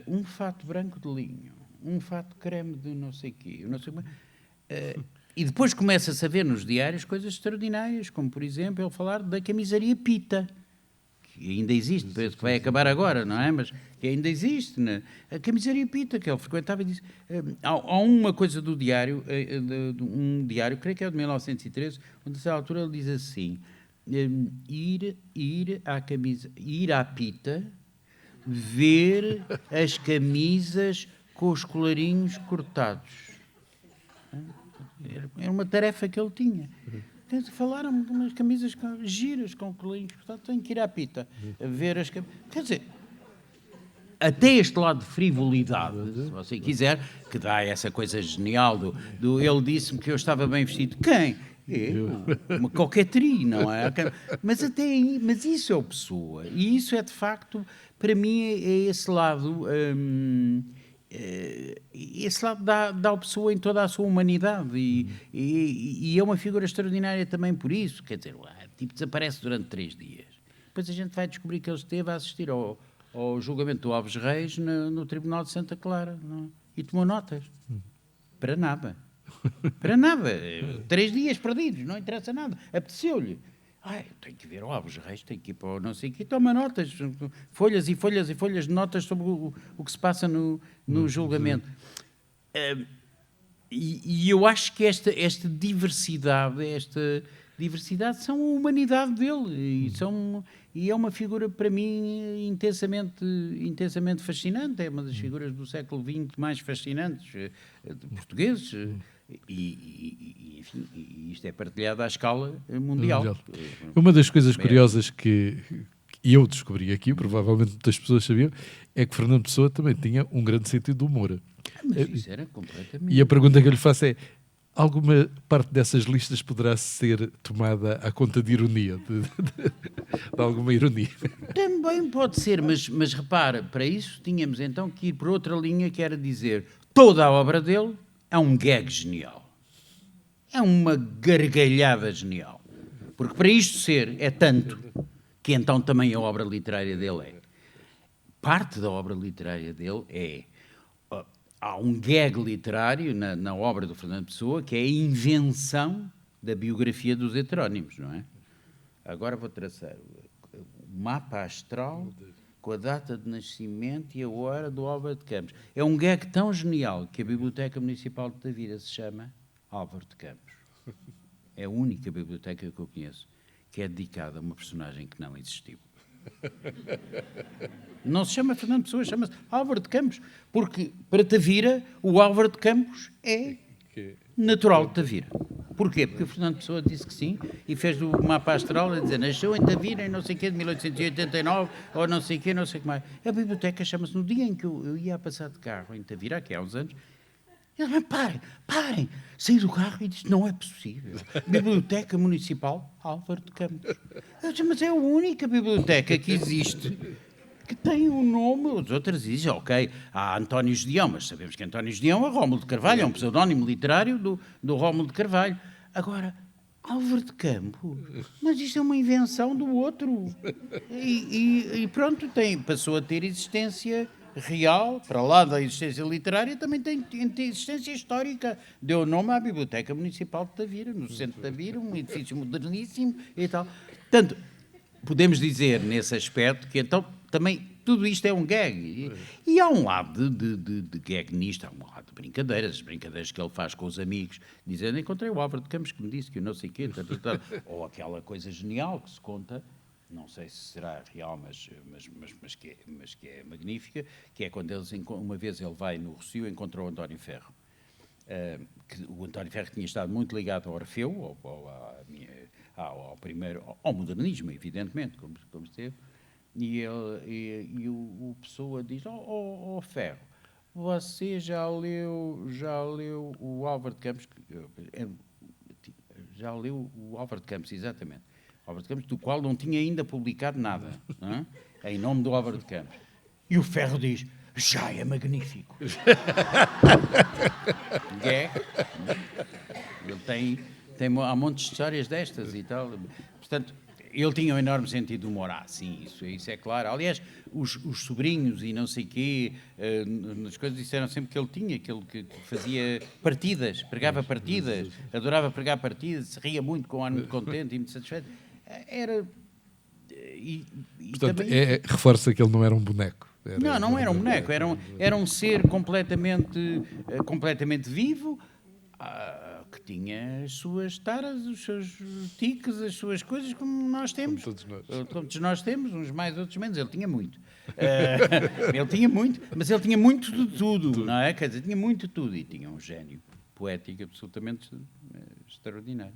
A: um fato branco de linho, um fato creme de não sei o quê, não sei como. E depois começa-se a ver nos diários coisas extraordinárias, como, por exemplo, ele falar da camisaria Pita, que ainda existe, parece que vai acabar agora, não é? Mas que ainda existe, né? A camisaria Pita, que ele frequentava e disse... há uma coisa do diário, um diário, creio que é de 1913, onde, a certa altura, ele diz assim, ir à Pita, ver as camisas com os colarinhos cortados. Era uma tarefa que ele tinha. Falaram-me de umas camisas giras com colarinhos cortados. Tenho que ir à Pita a ver as camisas. Quer dizer, até este lado de frivolidade, se você quiser, que dá essa coisa genial ele disse-me que eu estava bem vestido. Quem? Uma coqueteria, não é? Mas até aí, mas isso é o Pessoa. E isso é, de facto, para mim, é esse lado... esse lado dá ao Pessoa em toda a sua humanidade e é uma figura extraordinária também por isso, quer dizer, tipo, desaparece durante 3 dias. Depois a gente vai descobrir que ele esteve a assistir ao julgamento do Alves Reis no Tribunal de Santa Clara, não? E tomou notas. Para nada. Para nada. 3 dias perdidos, não interessa nada. Apeteceu-lhe. Tenho que ver o Alves Reis, tenho que ir para o não sei o quê, toma notas, folhas e folhas e folhas de notas sobre o que se passa no julgamento. E eu acho que esta diversidade são a humanidade dele e é uma figura para mim intensamente fascinante, é uma das figuras do século XX mais fascinantes de portugueses. Enfim, isto é partilhado à escala mundial.
B: Uma das coisas curiosas que eu descobri aqui, provavelmente muitas pessoas sabiam, é que Fernando Pessoa também tinha um grande sentido de humor.
A: Mas isso era completamente...
B: E a pergunta que eu lhe faço é: alguma parte dessas listas poderá ser tomada à conta de ironia, de alguma ironia?
A: Também pode ser, mas repara, para isso tínhamos então que ir por outra linha, que era dizer toda a obra dele é um gag genial. É uma gargalhada genial. Porque para isto ser é tanto que então também a obra literária dele é. Parte da obra literária dele é... Há um gag literário na obra do Fernando Pessoa que é a invenção da biografia dos heterónimos, não é? Agora vou traçar o mapa astral com a data de nascimento e a hora do Álvaro de Campos. É um gag tão genial que a Biblioteca Municipal de Tavira se chama Álvaro de Campos. É a única biblioteca que eu conheço que é dedicada a uma personagem que não existiu. Não se chama Fernando Pessoa, chama-se Álvaro de Campos, porque para Tavira o Álvaro de Campos é natural de Tavira. Porquê? Porque o Fernando Pessoa disse que sim e fez o mapa astral a dizer nasceu em Tavira em não sei o quê de 1889 ou não sei o quê, não sei o que mais. A biblioteca chama-se, no dia em que eu ia a passar de carro em Tavira, aqui há uns anos, ele disse, parem, saí do carro e disse, não é possível. Biblioteca Municipal Álvaro de Campos. Eu disse, mas é a única biblioteca que existe que tem um nome, os outros dizem, ok, há António Gedeão, mas sabemos que António Gedeão é Rómulo de Carvalho, é um pseudónimo literário do Rómulo de Carvalho. Agora, Álvaro de Campos, mas isto é uma invenção do outro. E pronto, passou a ter existência real, para lá da existência literária, também tem existência histórica. Deu nome à Biblioteca Municipal de Tavira, no centro de Tavira, um edifício moderníssimo e tal. Portanto, podemos dizer, nesse aspecto, que então também tudo isto é um gag. E há um lado de gag nisto, há um lado de brincadeiras, as brincadeiras que ele faz com os amigos, dizendo, encontrei o Álvaro de Campos que me disse que eu não sei o quê, ou aquela coisa genial que se conta, não sei se será real, mas que é magnífica, que é quando uma vez ele vai no Rossio e encontrou o António Ferro. Que o António Ferro tinha estado muito ligado ao Orfeu, ao modernismo, evidentemente, como esteve, e o Pessoa diz, Ferro, você já leu o Álvaro de Campos, já leu o Álvaro de Campos, exatamente, Álvaro de Campos, do qual não tinha ainda publicado nada, não é? Em nome do Álvaro de Campos. E o Ferro diz, já é magnífico. Ele há montes de histórias destas e tal. Portanto, Ele tinha um enorme sentido de humor, sim, isso é claro. Aliás, os sobrinhos e não sei quê, nas coisas disseram sempre que ele tinha, que fazia partidas, pregava partidas, adorava pregar partidas, se ria muito, com um ar muito contente e muito satisfeito. Era...
B: Portanto,
A: também...
B: reforça que ele não era um boneco.
A: Não era um boneco, era um ser completamente vivo, que tinha as suas taras, os seus tiques, as suas coisas, como nós temos.
B: Como todos nós.
A: Todos nós temos, uns mais, outros menos. Ele tinha muito. Ele tinha muito, mas ele tinha muito de tudo, não é? Quer dizer, tinha muito de tudo. E tinha um gênio poético absolutamente extraordinário.